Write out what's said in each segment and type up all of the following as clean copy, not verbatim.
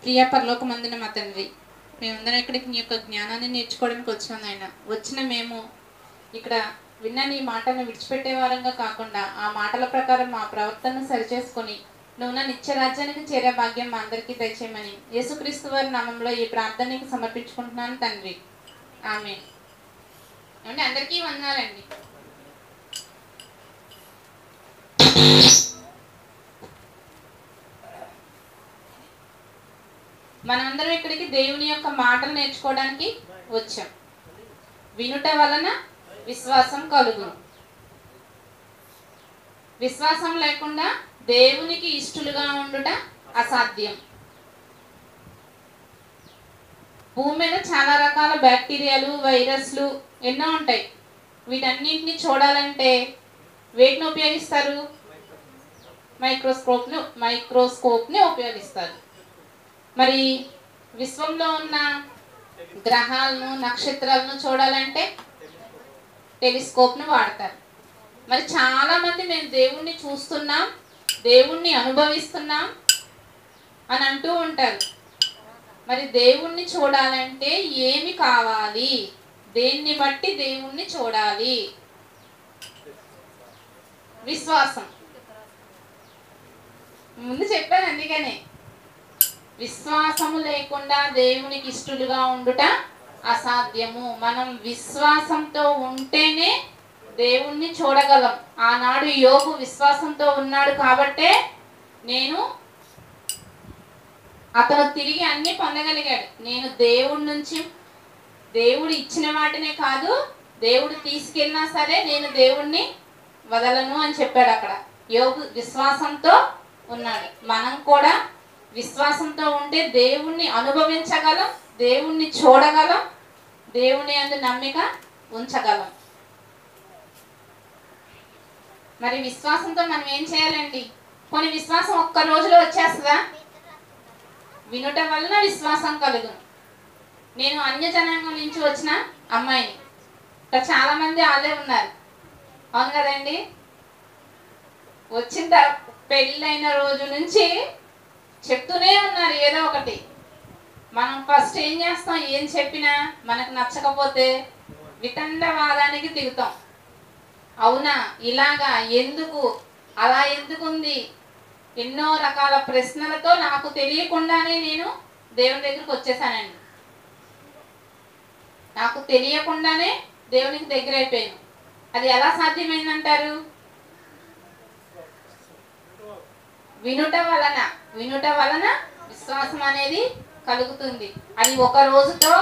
ప్రియ పరలోకమందున మా తండ్రి, మేమందరం ఇక్కడికి నీ యొక్క జ్ఞానాన్ని నేర్చుకోవడానికి వచ్చాం ఆయన. వచ్చిన మేము ఇక్కడ విన్న నీ మాటను విడిచిపెట్టే వారంగా కాకుండా ఆ మాటల ప్రకారం మా ప్రవర్తనను సరిచేసుకొని నువ్వు నా నిత్యరాజ్యానికి చేరే భాగ్యం మా అందరికీ దయచేయమని యేసుక్రీస్తు వారి నామంలో ఈ ప్రార్థనకి సమర్పించుకుంటున్నాను తండ్రి. ఆమేన్. ఏమంటే అందరికీ వందనాలండి. మనందరం ఇక్కడికి దేవుని యొక్క మాటలు నేర్చుకోవడానికి వచ్చాం. వినుట వలన విశ్వాసం కలుగును. విశ్వాసం లేకుండా దేవునికి ఇష్టలుగా ఉండుట అసాధ్యం. భూమి మీద చాలా రకాల బ్యాక్టీరియాలు, వైరస్లు ఎన్నో ఉంటాయి. వీటన్నింటిని చూడాలంటే వేటిని ఉపయోగిస్తారు? మైక్రోస్కోప్ని ఉపయోగిస్తారు. మరి విశ్వంలో ఉన్న గ్రహాలను, నక్షత్రాలను చూడాలంటే టెలిస్కోప్ను వాడతారు. మరి చాలామంది మేము దేవుణ్ణి చూస్తున్నాం, దేవుణ్ణి అనుభవిస్తున్నాం అని అంటూ ఉంటారు. మరి దేవుణ్ణి చూడాలంటే ఏమి కావాలి? దేన్ని బట్టి దేవుణ్ణి చూడాలి? విశ్వాసం. ముందు చెప్పాను, అందుకనే విశ్వాసము లేకుండా దేవునికి ఇష్టలుగా ఉండుట అసాధ్యము. మనం విశ్వాసంతో ఉంటేనే దేవుణ్ణి చూడగలం. ఆనాడు యోబు విశ్వాసంతో ఉన్నాడు కాబట్టే అతను తిరిగి అన్ని పొందగలిగాడు. నేను దేవుడి నుంచి, దేవుడు ఇచ్చిన వాటినే కాదు, దేవుడు తీసుకెళ్ళినా సరే నేను దేవుణ్ణి వదలను అని చెప్పాడు. అక్కడ యోబు విశ్వాసంతో ఉన్నాడు. మనం కూడా విశ్వాసంతో ఉంటే దేవుణ్ణి అనుభవించగలం, దేవుణ్ణి చూడగలం, దేవుని యందు నమ్మిక ఉంచగలం. మరి విశ్వాసంతో మనం ఏం చేయాలండి? కొన్ని విశ్వాసం ఒక్క రోజులో వచ్చేస్తుందా? వినుట వలన విశ్వాసం కలుగును. నేను అన్యజనాంగం నుంచి వచ్చిన అమ్మాయిని. ఇక్కడ చాలా మంది వాళ్ళే ఉన్నారు, అవును కదండి? వచ్చిన పెళ్ళైన రోజు నుంచి చెప్తూనే ఉన్నారు ఏదో ఒకటి. మనం ఫస్ట్ ఏం చేస్తాం? ఏం చెప్పినా మనకు నచ్చకపోతే వితండవాదానికి దిగుతాం. అవునా, ఇలాగా, ఎందుకు, అలా ఎందుకుంది, ఎన్నో రకాల ప్రశ్నలతో నాకు తెలియకుండానే నేను దేవుని దగ్గరికి వచ్చేసానండి. నాకు తెలియకుండానే దేవునికి దగ్గర అయిపోయాను. అది ఎలా సాధ్యమైందంటారు? వినుట వలన విశ్వాసం అనేది కలుగుతుంది. అది ఒక రోజుతో,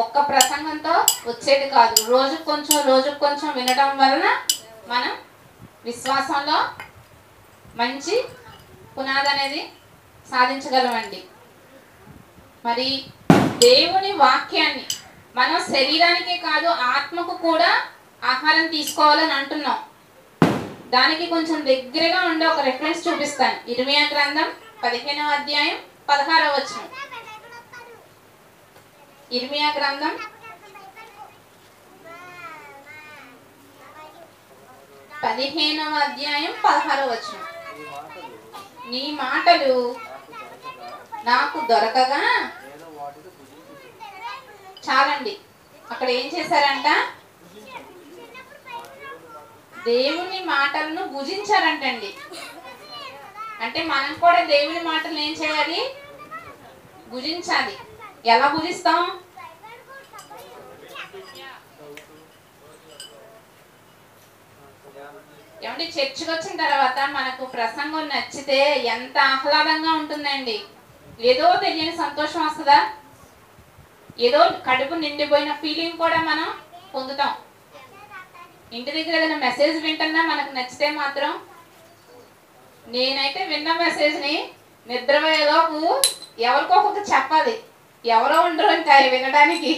ఒక్క ప్రసంగంతో వచ్చేది కాదు. రోజుకు కొంచెం వినడం వలన మనం విశ్వాసంలో మంచి పునాది అనేది సాధించగలమండి. మరి దేవుని వాక్యాన్ని మనం శరీరానికే కాదు, ఆత్మకు కూడా ఆహారం తీసుకోవాలని అంటున్నాం. దానికి కొంచెం దగ్గరగా ఉండే ఒక రెఫరెన్స్ చూపిస్తాను. ఇర్మియా గ్రంథం 15వ అధ్యాయం 16వ వచనం. ఇర్మియా గ్రంథం 15వ అధ్యాయం 16వ వచనం. నీ మాటలు నాకు దొరకగా, చాలండి. అక్కడ ఏం చేశారంట? దేవుని మాటలను భుజించారంటండి. అంటే మనం కూడా దేవుని మాటలు ఏం చేయాలి? భుజించాలి. ఎలా భుజిస్తాం? ఏమంటే చర్చికి వచ్చిన తర్వాత మనకు ప్రసంగం నచ్చితే ఎంత ఆహ్లాదంగా ఉంటుందండి. ఏదో తెలియని సంతోషం వస్తుందా? ఏదో కడుపు నిండిపోయిన ఫీలింగ్ కూడా మనం పొందుతాం. ఇంటి దగ్గర ఏదైనా మెసేజ్ వింటున్నా మనకు నచ్చితే మాత్రం, నేనైతే విన్న మెసేజ్ని నిద్రపోయేలోపు ఎవరికో ఒకరికి చెప్పాలి. ఎవరో ఉండరు ఇంకా వినడానికి.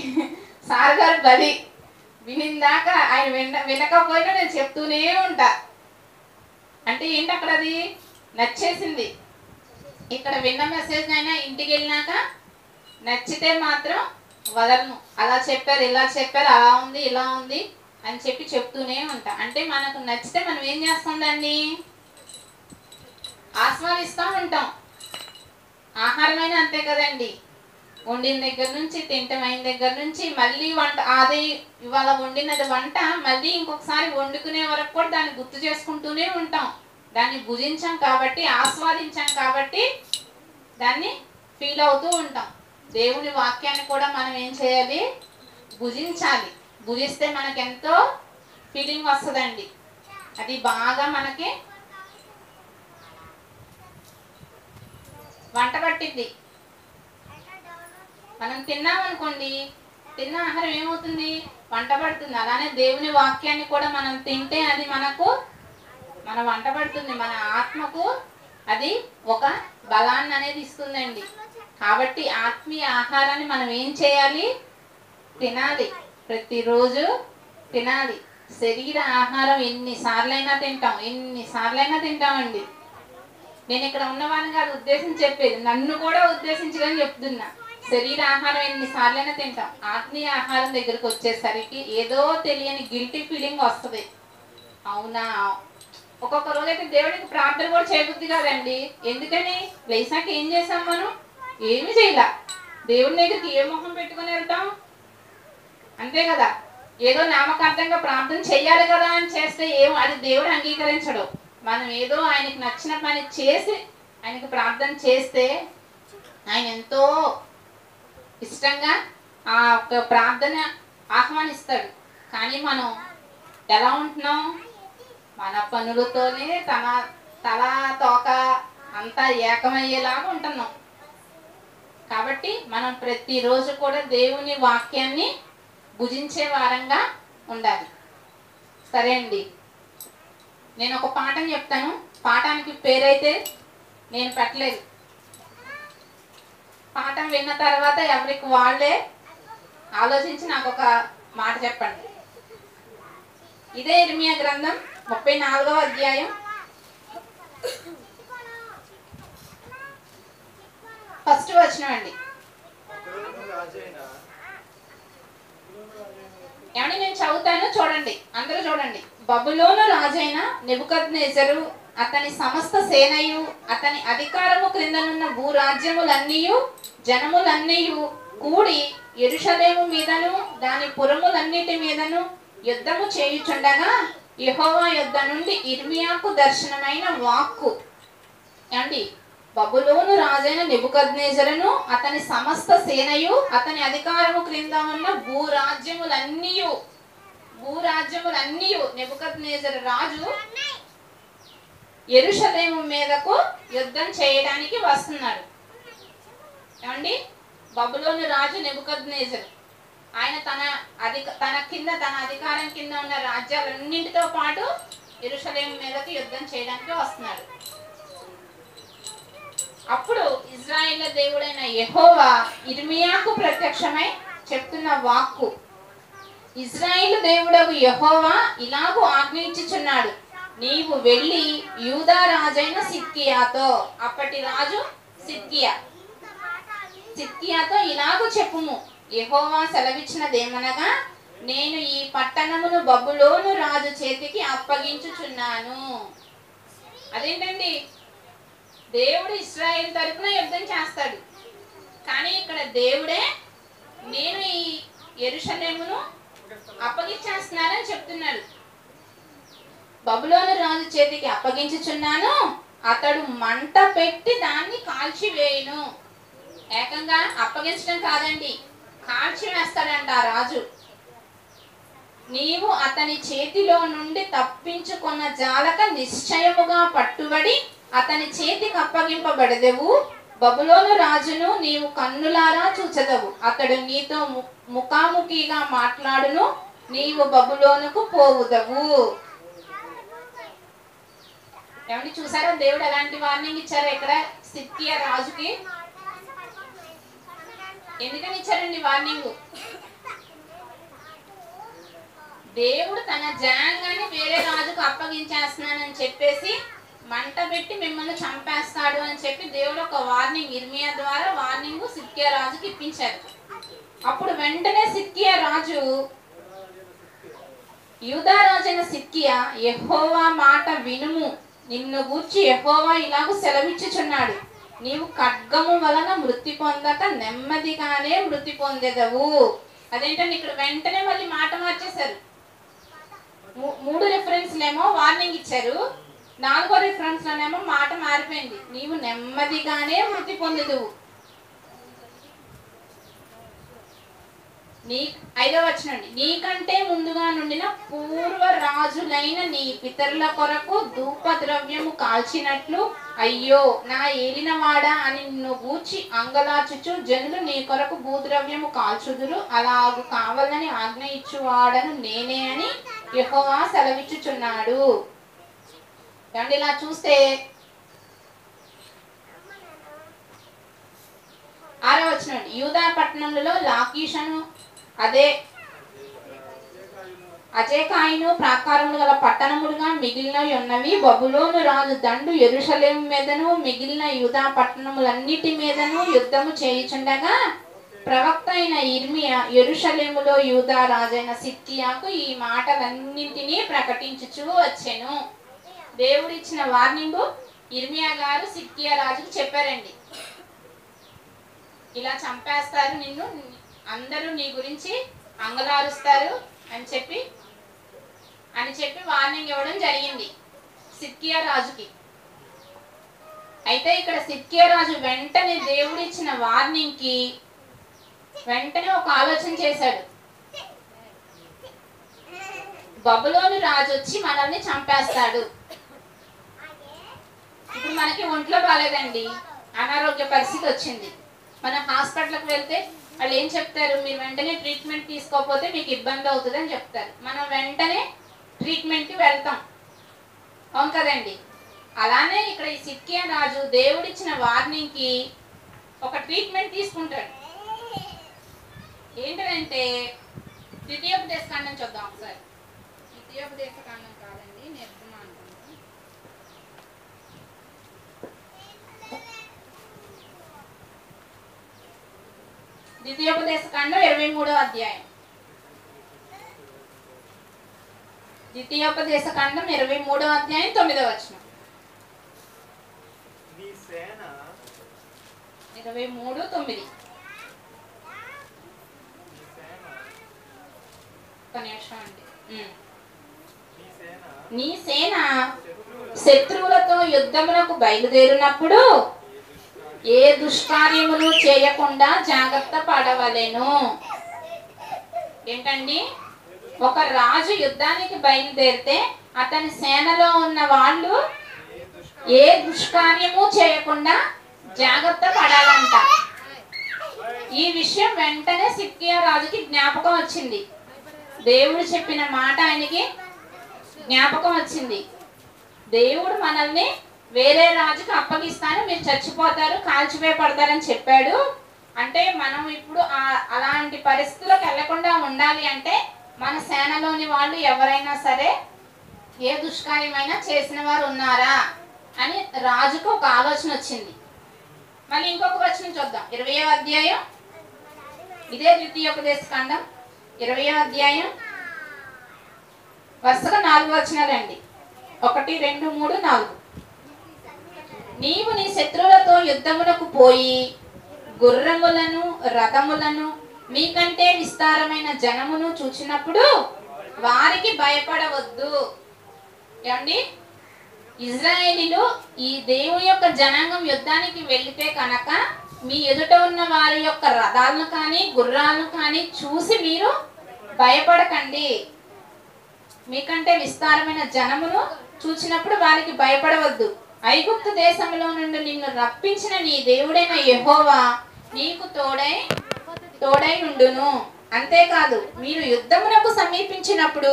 సార్ గారు బలి వినిందాక ఆయన వినకపోయినా నేను చెప్తూనే ఉంటా. అంటే ఏంటి అక్కడ? అది నచ్చేసింది. ఇక్కడ విన్న మెసేజ్ అయినా ఇంటికి వెళ్ళినాక నచ్చితే మాత్రం వదలను. అలా చెప్పారు, ఇలా చెప్పారు, అలా ఉంది, ఇలా ఉంది అని చెప్పి చెప్తూనే ఉంటాం. అంటే మనకు నచ్చితే మనం ఏం చేస్తాం, దాన్ని ఆస్వాదిస్తూ ఉంటాం. ఆహారమైన అంతే కదండి, వండిన దగ్గర నుంచి తింటమైన దగ్గర నుంచి మళ్ళీ వంట, అది ఇవాళ వండినది వంట మళ్ళీ ఇంకొకసారి వండుకునే వరకు కూడా దాన్ని గుర్తు చేసుకుంటూనే ఉంటాం. దాన్ని భుజించాం కాబట్టి, ఆస్వాదించాం కాబట్టి దాన్ని ఫీల్ అవుతూ ఉంటాం. దేవుని వాక్యాన్ని కూడా మనం ఏం చేయాలి, భుజించాలి. భుజిస్తే మనకెంతో ఫీలింగ్ వస్తుందండి. అది బాగా మనకి వంట పట్టింది. మనం తిన్నామనుకోండి, తిన్న ఆహారం ఏమవుతుంది, వంట పడుతుంది. అలానే దేవుని వాక్యాన్ని కూడా మనం తింటే అది మనకు మన వంట పడుతుంది, మన ఆత్మకు అది ఒక బలాన్ని అనేది ఇస్తుందండి. కాబట్టి ఆత్మీయ ఆహారాన్ని మనం ఏం చేయాలి, తినాలి, ప్రతిరోజు తినాలి. శరీర ఆహారం ఎన్నిసార్లైనా తింటామండి. నేను ఇక్కడ ఉన్నవాడిని కాదు ఉద్దేశించి చెప్పేది, నన్ను కూడా ఉద్దేశించుకొని చెప్తున్నా. శరీర ఆహారం ఎన్నిసార్లైనా తింటాం, ఆత్మీయ ఆహారం దగ్గరకు వచ్చేసరికి ఏదో తెలియని గిల్టీ ఫీలింగ్ వస్తుంది. అవునా, ఒక్కొక్క రోజైతే దేవుడికి ప్రార్థన కూడా చేయబుద్ధి కాదండి. ఎందుకని, లేసాక ఏం చేసాం, మనం ఏమి చేయలే. దేవుడి దగ్గరికి ఏ మొహం పెట్టుకుని వెళ్తాం, అంతే కదా. ఏదో నామకార్థంగా ప్రార్థన చెయ్యాలి కదా అని చేస్తే అది దేవుడు అంగీకరించడు. మనం ఏదో ఆయనకి నచ్చిన పని చేసి ఆయనకి ప్రార్థన చేస్తే ఆయన ఎంతో ఇష్టంగా ఆ ఒక ప్రార్థన ఆహ్వానిస్తాడు. కానీ మనం ఎలా ఉంటున్నాం, మన పనులతోనే తల తోక అంతా ఏకమయ్యేలాగా ఉంటున్నాం. కాబట్టి మనం ప్రతిరోజు కూడా దేవుని వాక్యాన్ని భుజించే వారంగా ఉండాలి. సరే అండి, నేను ఒక పాఠం చెప్తాను. పాఠానికి పేరైతే నేను పెట్టలేదు. పాఠం విన్న తర్వాత ఎవరికి వాళ్ళే ఆలోచించి నాకు ఒక మాట చెప్పండి. ఇదే ఇర్మియా గ్రంథం 34వ అధ్యాయం 1st వచనం అండి. ఏమండి, నేను చదువుతాను, చూడండి, అందరూ చూడండి. బబులోను రాజైన నెబుకద్నెజరు అతని సమస్త సేనయు అతని అధికారము క్రిందనున్న భూరాజ్యములన్నీయు జనములన్నీయు కూడి యెరూషలేము మీదను దాని పురములన్నిటి మీదను యుద్ధము చేయుచుండగా యెహోవా యొద్ద నుండి ఇర్మియాకు దర్శనమైన వాక్కు. ఏమండి, బబులోను రాజైన నెబుకద్నెజరును అతని సమస్త సేనయు అతని అధికారము క్రింద ఉన్న భూరాజ్యములన్నీయు నెబుకద్నెజరు రాజు యెరూషలేము మీదకు యుద్ధం చేయడానికి వస్తున్నాడు. ఏమండి, బబులోను రాజు నెబుకద్నెజరు ఆయన తన అధికారం కింద ఉన్న రాజ్యాలన్నింటితో పాటు యెరూషలేము మీదకు యుద్ధం చేయడానికి వస్తున్నాడు. అప్పుడు ఇశ్రాయేలు దేవుడైన యెహోవా ఇర్మియాకు ప్రత్యక్షమై చెప్తున్న వాక్కు. ఇశ్రాయేలు దేవుడగు యెహోవా ఇలాగూ ఆజ్ఞయించుచున్నాడు, నీవు వెళ్ళి యూదా రాజైన సిద్కియాతో, అప్పటి రాజు సిద్కియాతో ఇలాగూ చెప్పుము, యెహోవా సెలవిచ్చినదేమనగా, నేను ఈ పట్టణమును బబులోను రాజు చేతికి అప్పగించుచున్నాను. అదేంటండి, దేవుడు ఇశ్రాయేలు తరపున యుద్ధం చేస్తాడు. కానీ ఇక్కడ దేవుడే నేను ఈ యెరూషలేమును అప్పగించేస్తున్నానని చెప్తున్నాడు. బబులోను రాజు చేతికి అప్పగించుచున్నాను, అతడు మంట పెట్టి దాన్ని కాల్చివేయును. ఏకంగా అప్పగించడం కాదండి, కాల్చివేస్తాడంట ఆ రాజు. నీవు అతని చేతిలో నుండి తప్పించుకున్న జాలక నిశ్చయముగా పట్టుబడి అతని చేతికి అప్పగింపబడదెవు. బబులోను రాజును నీవు కన్నులారా చూచెదవు. అతడు నీతో ముఖాముఖిగా మాట్లాడును, నీవు బబులోనుకు పోవుదవు. ఏమండి, చూసారా దేవుడు ఎలాంటి వార్నింగ్ ఇచ్చారో ఇక్కడ సిద్కియా రాజుకి? ఎందుకని ఇచ్చారండి వార్నింగ్? దేవుడు తన జనాంగాన్ని వేరే రాజుకు అప్పగించేస్తున్నానని చెప్పేసి మంట పెట్టి మిమ్మల్ని చంపేస్తాడు అని చెప్పి దేవుడు ఒక వార్నింగ్ ఇర్మియా ద్వారా వార్నింగ్ సిద్కియా రాజుకి ఇప్పించారు. అప్పుడు వెంటనే సిద్కియా రాజు యూదా రాజైన సిద్కియా, యెహోవా మాట వినుము, నిన్ను గూర్చి యెహోవా ఇలాగూ సెలవిచ్చుచున్నాడు, నీవు ఖడ్గము వలన మృతి పొందక నెమ్మదిగానే మృతి పొందెదవు. అదేంటంటే ఇక్కడ వెంటనే మళ్ళీ మాట మార్చేశారు. 3 రిఫరెన్స్లేమో వార్నింగ్ ఇచ్చారు, 4వ రిఫరెన్స్ లోనేమో మాట మారిపోయింది, నీవు నెమ్మదిగానే మృతి పొందెదవు. 5వ వచనం, నీకంటే ముందుగా నుండిన పూర్వ రాజులైన నీ పితరుల కొరకు ధూపద్రవ్యము కాల్చినట్లు అయ్యో నా ఏలినవాడా అని నిన్ను గూర్చి అంగలాచుచు జనులు నీ కొరకు భూద్రవ్యము కాల్చుదురు, అలాగు కావాలని ఆజ్ఞ ఇచ్చువాడను నేనే అని యెహోవా సెలవిచ్చుచున్నాడు. ఏమండి ఇలా చూస్తే 6వ వచనం, యూదా పట్టణములలో లాకీషును అజేకాయును ప్రాకారములు గల పట్టణములుగా మిగిలినవి ఉన్నవి. బబులోను రాజు దండు యెరూషలేము మీదను మిగిలిన యూదా పట్టణములన్నిటి మీదను యుద్ధము చేయుచుండగా ప్రవక్త అయిన ఇర్మియా యెరూషలేములో యూదా రాజైన సిద్కియాకు ఈ మాటలన్నింటినీ ప్రకటించుచూ వచ్చెను. దేవుడిచ్చిన వార్నింగు ఇర్మియా గారు సిద్కియా రాజుకు చెప్పారండి. ఇలా చంపేస్తారు నిన్ను, అందరూ నీ గురించి అంగలారుస్తారు అని చెప్పి వార్నింగ్ ఇవ్వడం జరిగింది సిద్కియా రాజుకి. అయితే ఇక్కడ సిద్కియా రాజు వెంటనే దేవుడిచ్చిన వార్నింగ్ కి వెంటనే ఒక ఆలోచన చేశాడు. బబులోను రాజు వచ్చి మనల్ని చంపేస్తాడు. ఇప్పుడు మనకి ఒంట్లో బాలేదండి, అనారోగ్య పరిస్థితి వచ్చింది, మనం హాస్పిటల్కి వెళ్తే వాళ్ళు ఏం చెప్తారు, మీరు వెంటనే ట్రీట్మెంట్ తీసుకోకపోతే మీకు ఇబ్బంది అవుతుంది అని చెప్తారు. మనం వెంటనే ట్రీట్మెంట్కి వెళ్తాం, అవును కదండి. అలానే ఇక్కడ ఈ సిద్కియా రాజు దేవుడిచ్చిన వార్నింగ్కి ఒక ట్రీట్మెంట్ తీసుకుంటాడు. ఏంటంటే ద్వితీయోపదేశకాండం చూద్దాం ఒకసారి. ద్వితీయోపదేశకాండం కాదండి, నిర్గమాకాండం. ద్వితీయోపదేశకాండం 23వ అధ్యాయం. ద్వితీయోపదేశకాండం 23వ అధ్యాయం 9వ వచనం. 23:9. నీ సేన శత్రువులతో యుద్ధమునకు బయలుదేరినప్పుడు ఏ దుష్కార్యములు చేయకుండా జాగ్రత్త పడవలెను. ఏంటండి, ఒక రాజు యుద్ధానికి బయలుదేరితే అతని సేనలో ఉన్న వాళ్ళు ఏ దుష్కార్యము చేయకుండా జాగ్రత్త పడాలంట. ఈ విషయం వెంటనే సిద్కియా రాజుకి జ్ఞాపకం వచ్చింది. దేవుడు చెప్పిన మాట ఆయనకి జ్ఞాపకం వచ్చింది. దేవుడు మనల్ని వేరే రాజుకి అప్పగిస్తాను, మీరు చచ్చిపోతారు, కాల్చివేయబడతారని చెప్పాడు. అంటే మనం ఇప్పుడు అలాంటి పరిస్థితులకు వెళ్లకుండా ఉండాలి అంటే మన సేనలోని వాళ్ళు ఎవరైనా సరే ఏ దుష్కార్యమైనా చేసిన వారు ఉన్నారా అని రాజుకు ఒక ఆలోచన వచ్చింది. మళ్ళీ ఇంకొక వచనం చూద్దాం, 20వ అధ్యాయం. ఇదే ద్వితీయోపదేశకాండం 20వ అధ్యాయం వరుసగా 4 వచనాలండి. 1, 2, 3, 4. నీవు నీ శత్రువులతో యుద్ధమునకు పోయి గుర్రములను రథములను మీకంటే విస్తారమైన జనమును చూచినప్పుడు వారికి భయపడవద్దు. ఏమండి, ఇజ్రాయేలీలు ఈ దేవుని యొక్క జనాంగం యుద్ధానికి వెళితే కనుక మీ ఎదుట ఉన్న వారి యొక్క రథాలను కానీ గుర్రాలను కానీ చూసి మీరు భయపడకండి. మీకంటే విస్తారమైన జనమును చూచినప్పుడు వారికి భయపడవద్దు. ఐగుప్తు దేశంలో నుండి నిన్ను రప్పించిన నీ దేవుడైన యెహోవా నీకు తోడై ఉండును. అంతేకాదు, మీరు యుద్ధమునకు సమీపించినప్పుడు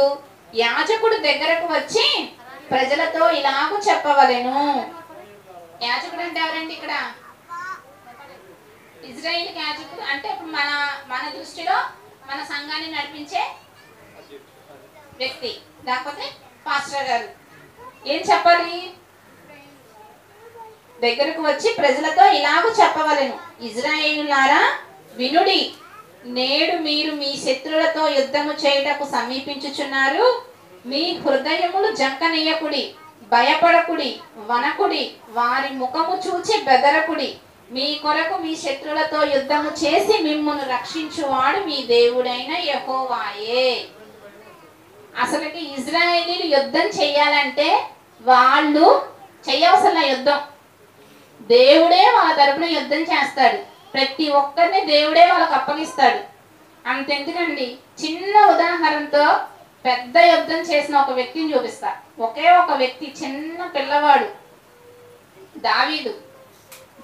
యాజకుడు దగ్గరకు వచ్చి ప్రజలతో ఇలాగూ చెప్పవలెను. యాజకుడు అంటే ఎవరండి ఇక్కడ? ఇజ్రాయేల్ యాజకుడు అంటే ఇప్పుడు మన దృష్టిలో మన సంఘాన్ని నడిపించే వ్యక్తి, లేకపోతే పాస్టర్ గారు. ఏం చెప్పాలి? దగ్గరకు వచ్చి ప్రజలతో ఇలాగూ చెప్పవలెను, ఇజ్రాయేలులారా వినుడి, నేడు మీరు మీ శత్రువులతో యుద్ధము చేయుటకు సమీపించుచున్నారు. మీ హృదయములు జంకనీయకుడి, భయపడకుడి, వనకుడి, వారి ముఖము చూచి బెదరకుడి. మీ కొరకు మీ శత్రులతో యుద్ధము చేసి మిమ్మును రక్షించువాడు మీ దేవుడైన యెహోవాయే. అసలుకి ఇజ్రాయేలీలు యుద్ధం చెయ్యాలంటే వాళ్ళు చెయ్యవలసిన యుద్ధం దేవుడే వాళ్ళ తరపున యుద్ధం చేస్తాడు. ప్రతి ఒక్కరిని దేవుడే వాళ్ళకి అప్పగిస్తాడు. అంతెందుకండి, చిన్న ఉదాహరణతో పెద్ద యుద్ధం చేసిన ఒక వ్యక్తిని చూపిస్తా. ఒకే ఒక వ్యక్తి, చిన్న పిల్లవాడు దావీదు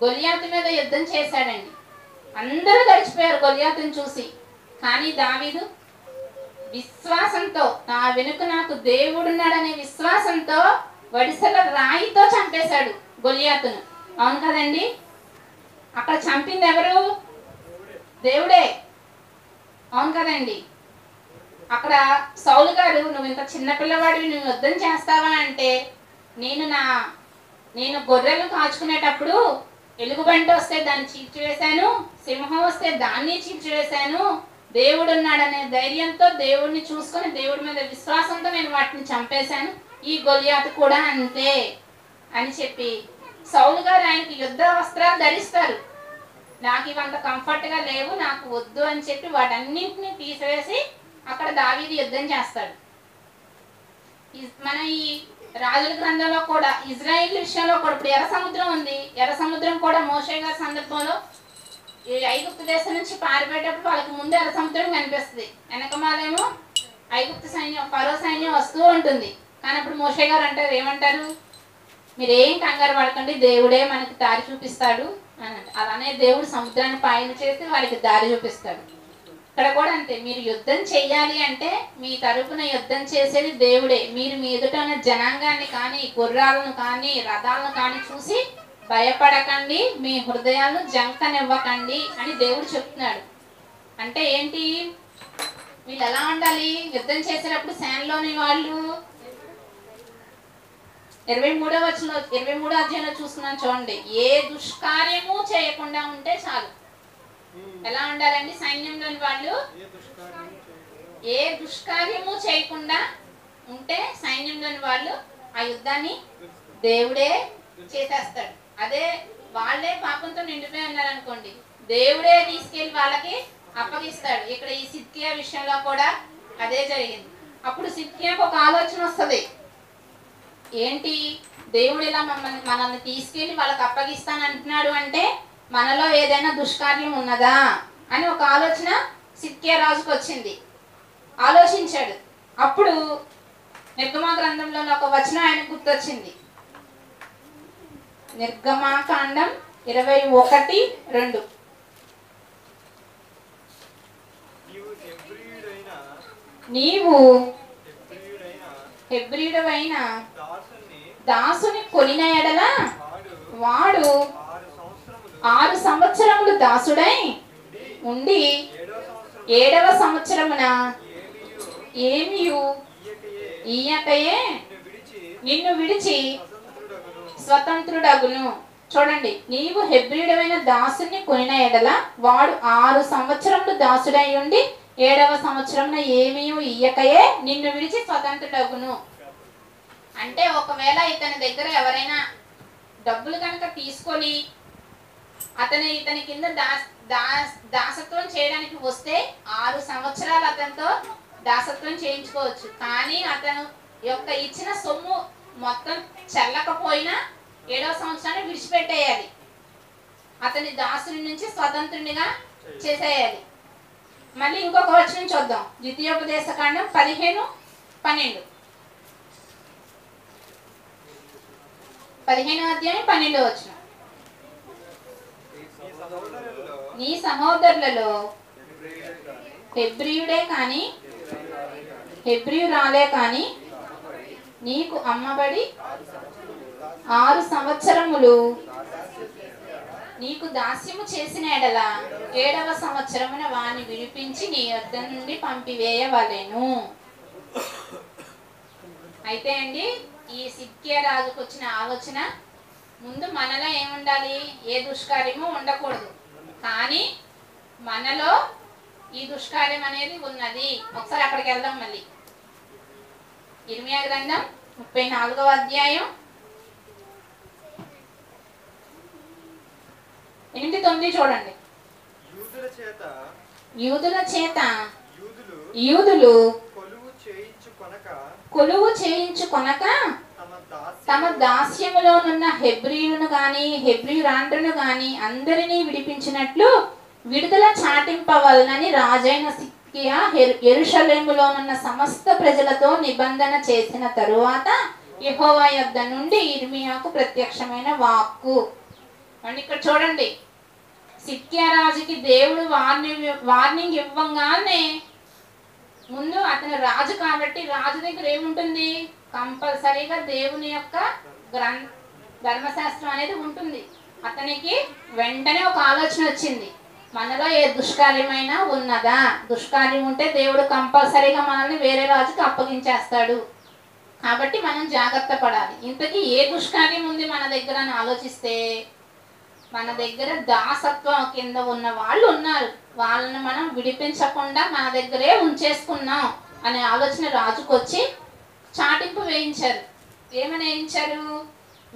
గొలియాతు మీద యుద్ధం చేశాడండి. అందరూ గడిచిపోయారు గొలియాతుని చూసి. కానీ దావీదు విశ్వాసంతో, నా వెనుక నాకు దేవుడున్నాడనే విశ్వాసంతో వడిసెల రాయితో చంపేశాడు గొలియాతును. అవును కదండి? అక్కడ చంపింది ఎవరు? దేవుడే. అవును కదండి? అక్కడ సౌలు గారు, నువ్వు ఇంత చిన్నపిల్లవాడివి, నువ్వు యుద్ధం చేస్తావా అంటే, నేను గొర్రెలు కాచుకునేటప్పుడు ఎలుగుబంటి వస్తే దాన్ని చీల్చివేశాను, సింహం వస్తే దాన్ని చీల్చివేశాను, దేవుడు ఉన్నాడనే ధైర్యంతో, దేవుడిని చూసుకొని దేవుడి మీద విశ్వాసంతో నేను వాటిని చంపేశాను, ఈ గొలియాతు కూడా అంతే అని చెప్పి సౌలు గారు ఆయనకి యుద్ధ వస్త్రాలు ధరిస్తారు. నాకు ఇవంత కంఫర్ట్గా లేవు, నాకు వద్దు అని చెప్పి వాటన్నింటినీ తీసివేసి అక్కడ దావీదు యుద్ధం చేస్తాడు. మన ఈ రాజుల గ్రంథంలో కూడా ఇజ్రాయిల్ విషయంలో కూడా ఇప్పుడు ఎర్ర సముద్రం ఉంది. ఎర్ర సముద్రం కూడా మోషే గారి సందర్భంలో ఈ ఐగుప్తు దేశం నుంచి పారిపోయేటప్పుడు వాళ్ళకి ముందు ఎర్ర సముద్రం కనిపిస్తుంది, వెనకమాలేమో ఐగుప్తు సైన్యం, ఫరో సైన్యం వస్తూ ఉంటుంది. కానీ అప్పుడు మోషే గారు అంటారు, ఏమంటారు, మీరేం కంగారు పడకండి, దేవుడే మనకి దారి చూపిస్తాడు అని. అలానే దేవుడు సముద్రాన్ని పాయలు చేసి వారికి దారి చూపిస్తాడు. ఇక్కడ కూడా అంతే, మీరు యుద్ధం చెయ్యాలి అంటే మీ తరపున యుద్ధం చేసేది దేవుడే. మీరు మీ ఎదుట ఉన్న జనాంగాన్ని కానీ, గుర్రాలను కానీ, రథాలను కానీ చూసి భయపడకండి, మీ హృదయాలను జంకనివ్వకండి అని దేవుడు చెప్తున్నాడు. అంటే ఏంటి, వీళ్ళు ఎలా ఉండాలి యుద్ధం చేసేటప్పుడు? సేనలోని వాళ్ళు 23వ అధ్యాయంలో చూస్తున్నాను చూడండి. ఏ దుష్కార్యము చేయకుండా ఉంటే చాలు. ఎలా ఉండాలండి సైన్యంలోని వాళ్ళు? ఏ దుష్కార్యము చేయకుండా ఉంటే సైన్యంలోని వాళ్ళు ఆ యుద్ధాన్ని దేవుడే చేసేస్తాడు. అదే వాళ్ళే పాపంతో నిండిపోయి ఉన్నారనుకోండి, దేవుడే తీసుకెళ్లి వాళ్ళకి అప్పగిస్తాడు. ఇక్కడ ఈ సిద్కియా విషయంలో కూడా అదే జరిగింది. అప్పుడు సిద్కియాకు ఒక ఆలోచన వస్తుంది, ఏంటి, దేవుడు ఇలా మనల్ని తీసుకెళ్లి వాళ్ళకి అప్పగిస్తానంటున్నాడు అంటే మనలో ఏదైనా దుష్కార్యం ఉన్నదా అని ఒక ఆలోచన సిద్కియా రాజుకు వచ్చింది. ఆలోచించాడు. అప్పుడు నిర్గమా గ్రంథంలో ఒక వచనం ఆయనకు గుర్తొచ్చింది. నిర్గమాకాండం 21:2. నీవు హెబ్రీయుడవైన దాసుని కొనిన ఎడల వాడు 6 సంవత్సరములు దాసుడై ఉండి 7వ సంవత్సరమున ఏమియు ఈయకయే నిన్ను విడిచి స్వతంత్రుడగును. చూడండి, నీవు హెబ్రీయుడైన దాసుని కొనిన ఎడల వాడు 6 సంవత్సరములు దాసుడై ఉండి 7వ సంవత్సరమున ఏమియు ఈయకయే నిన్ను విడిచి స్వతంత్రుడగును. అంటే ఒకవేళ ఇతని దగ్గర ఎవరైనా డబ్బులు కనుక తీసుకొని ఇతని కింద దాసత్వం చేయడానికి వస్తే 6 సంవత్సరాలు అతనితో దాసత్వం చేయించుకోవచ్చు. కానీ అతను యొక్క ఇచ్చిన సొమ్ము మొత్తం చెల్లకపోయినా 7వ సంవత్సరాన్ని విడిచిపెట్టేయాలి. అతని దాసుని నుంచి స్వతంత్రునిగా చేసేయాలి. మళ్ళీ ఇంకొక వచనం చూద్దాం. ద్వితీయోపదేశకాండం 15:12. 15వ అధ్యాయం 12వ వచనం. నీ సహోదరులలో హెబ్రీయుడే కానీ హెబ్రీయురాలే కానీ నీకు అమ్మబడి 6 సంవత్సరములు నీకు దాస్యము చేసిన ఎడల 7వ సంవత్సరమున వాని విడిపించి నీ యొద్ద నుండి పంపివేయవలెను. అయితే అండి, ఈ సిద్కియా రాజుకు వచ్చిన ఆలోచన, ముందు మనలో ఏముండాలి, ఏ దుష్కార్యము ఉండకూడదు. కానీ మనలో ఈ దుష్కార్యం అనేది ఉన్నది. ఒకసారి అక్కడికి వెళ్దాం. మళ్ళీ ఇర్మియా గ్రంథం 34వ అధ్యాయం 8-9 చూడండి. యూదుల చేత యూదులు కొలువు చేయించుకొనక తమ దాస్యములోనున్న హెబ్రీయులను గాని హెబ్రీయురాండ్రును గాని అందరినీ విడిపించినట్లు విడుదల చాటింపవలనని రాజైన సిద్కియా యెరూషలేములోనున్న సమస్త ప్రజలతో నిబంధన చేసిన తరువాత యెహోవా యొద్ద నుండి ఇర్మియాకు ప్రత్యక్షమైన వాక్కు. అని ఇక్కడ చూడండి, సిద్కియా రాజుకి దేవుడు వార్నింగ్ ఇవ్వంగానే ముందు అతను రాజు కాబట్టి రాజు దగ్గర ఏముంటుంది? కంపల్సరీగా దేవుని యొక్క ధర్మశాస్త్రం అనేది ఉంటుంది. అతనికి వెంటనే ఒక ఆలోచన వచ్చింది, మనలో ఏ దుష్కార్యమైనా ఉన్నదా? దుష్కార్యం ఉంటే దేవుడు కంపల్సరీగా మనల్ని వేరే రాజుకి అప్పగించేస్తాడు, కాబట్టి మనం జాగ్రత్త పడాలి. ఇంతకీ ఏ దుష్కార్యం ఉంది మన దగ్గర అని ఆలోచిస్తే, మన దగ్గర దాసత్వం కింద ఉన్న వాళ్ళు ఉన్నారు, వాళ్ళని మనం విడిపించకుండా మన దగ్గరే ఉంచేసుకున్నాం అనే ఆలోచన రాజుకు వచ్చి చాటింపు వేయించారు. ఏమని వేయించారు?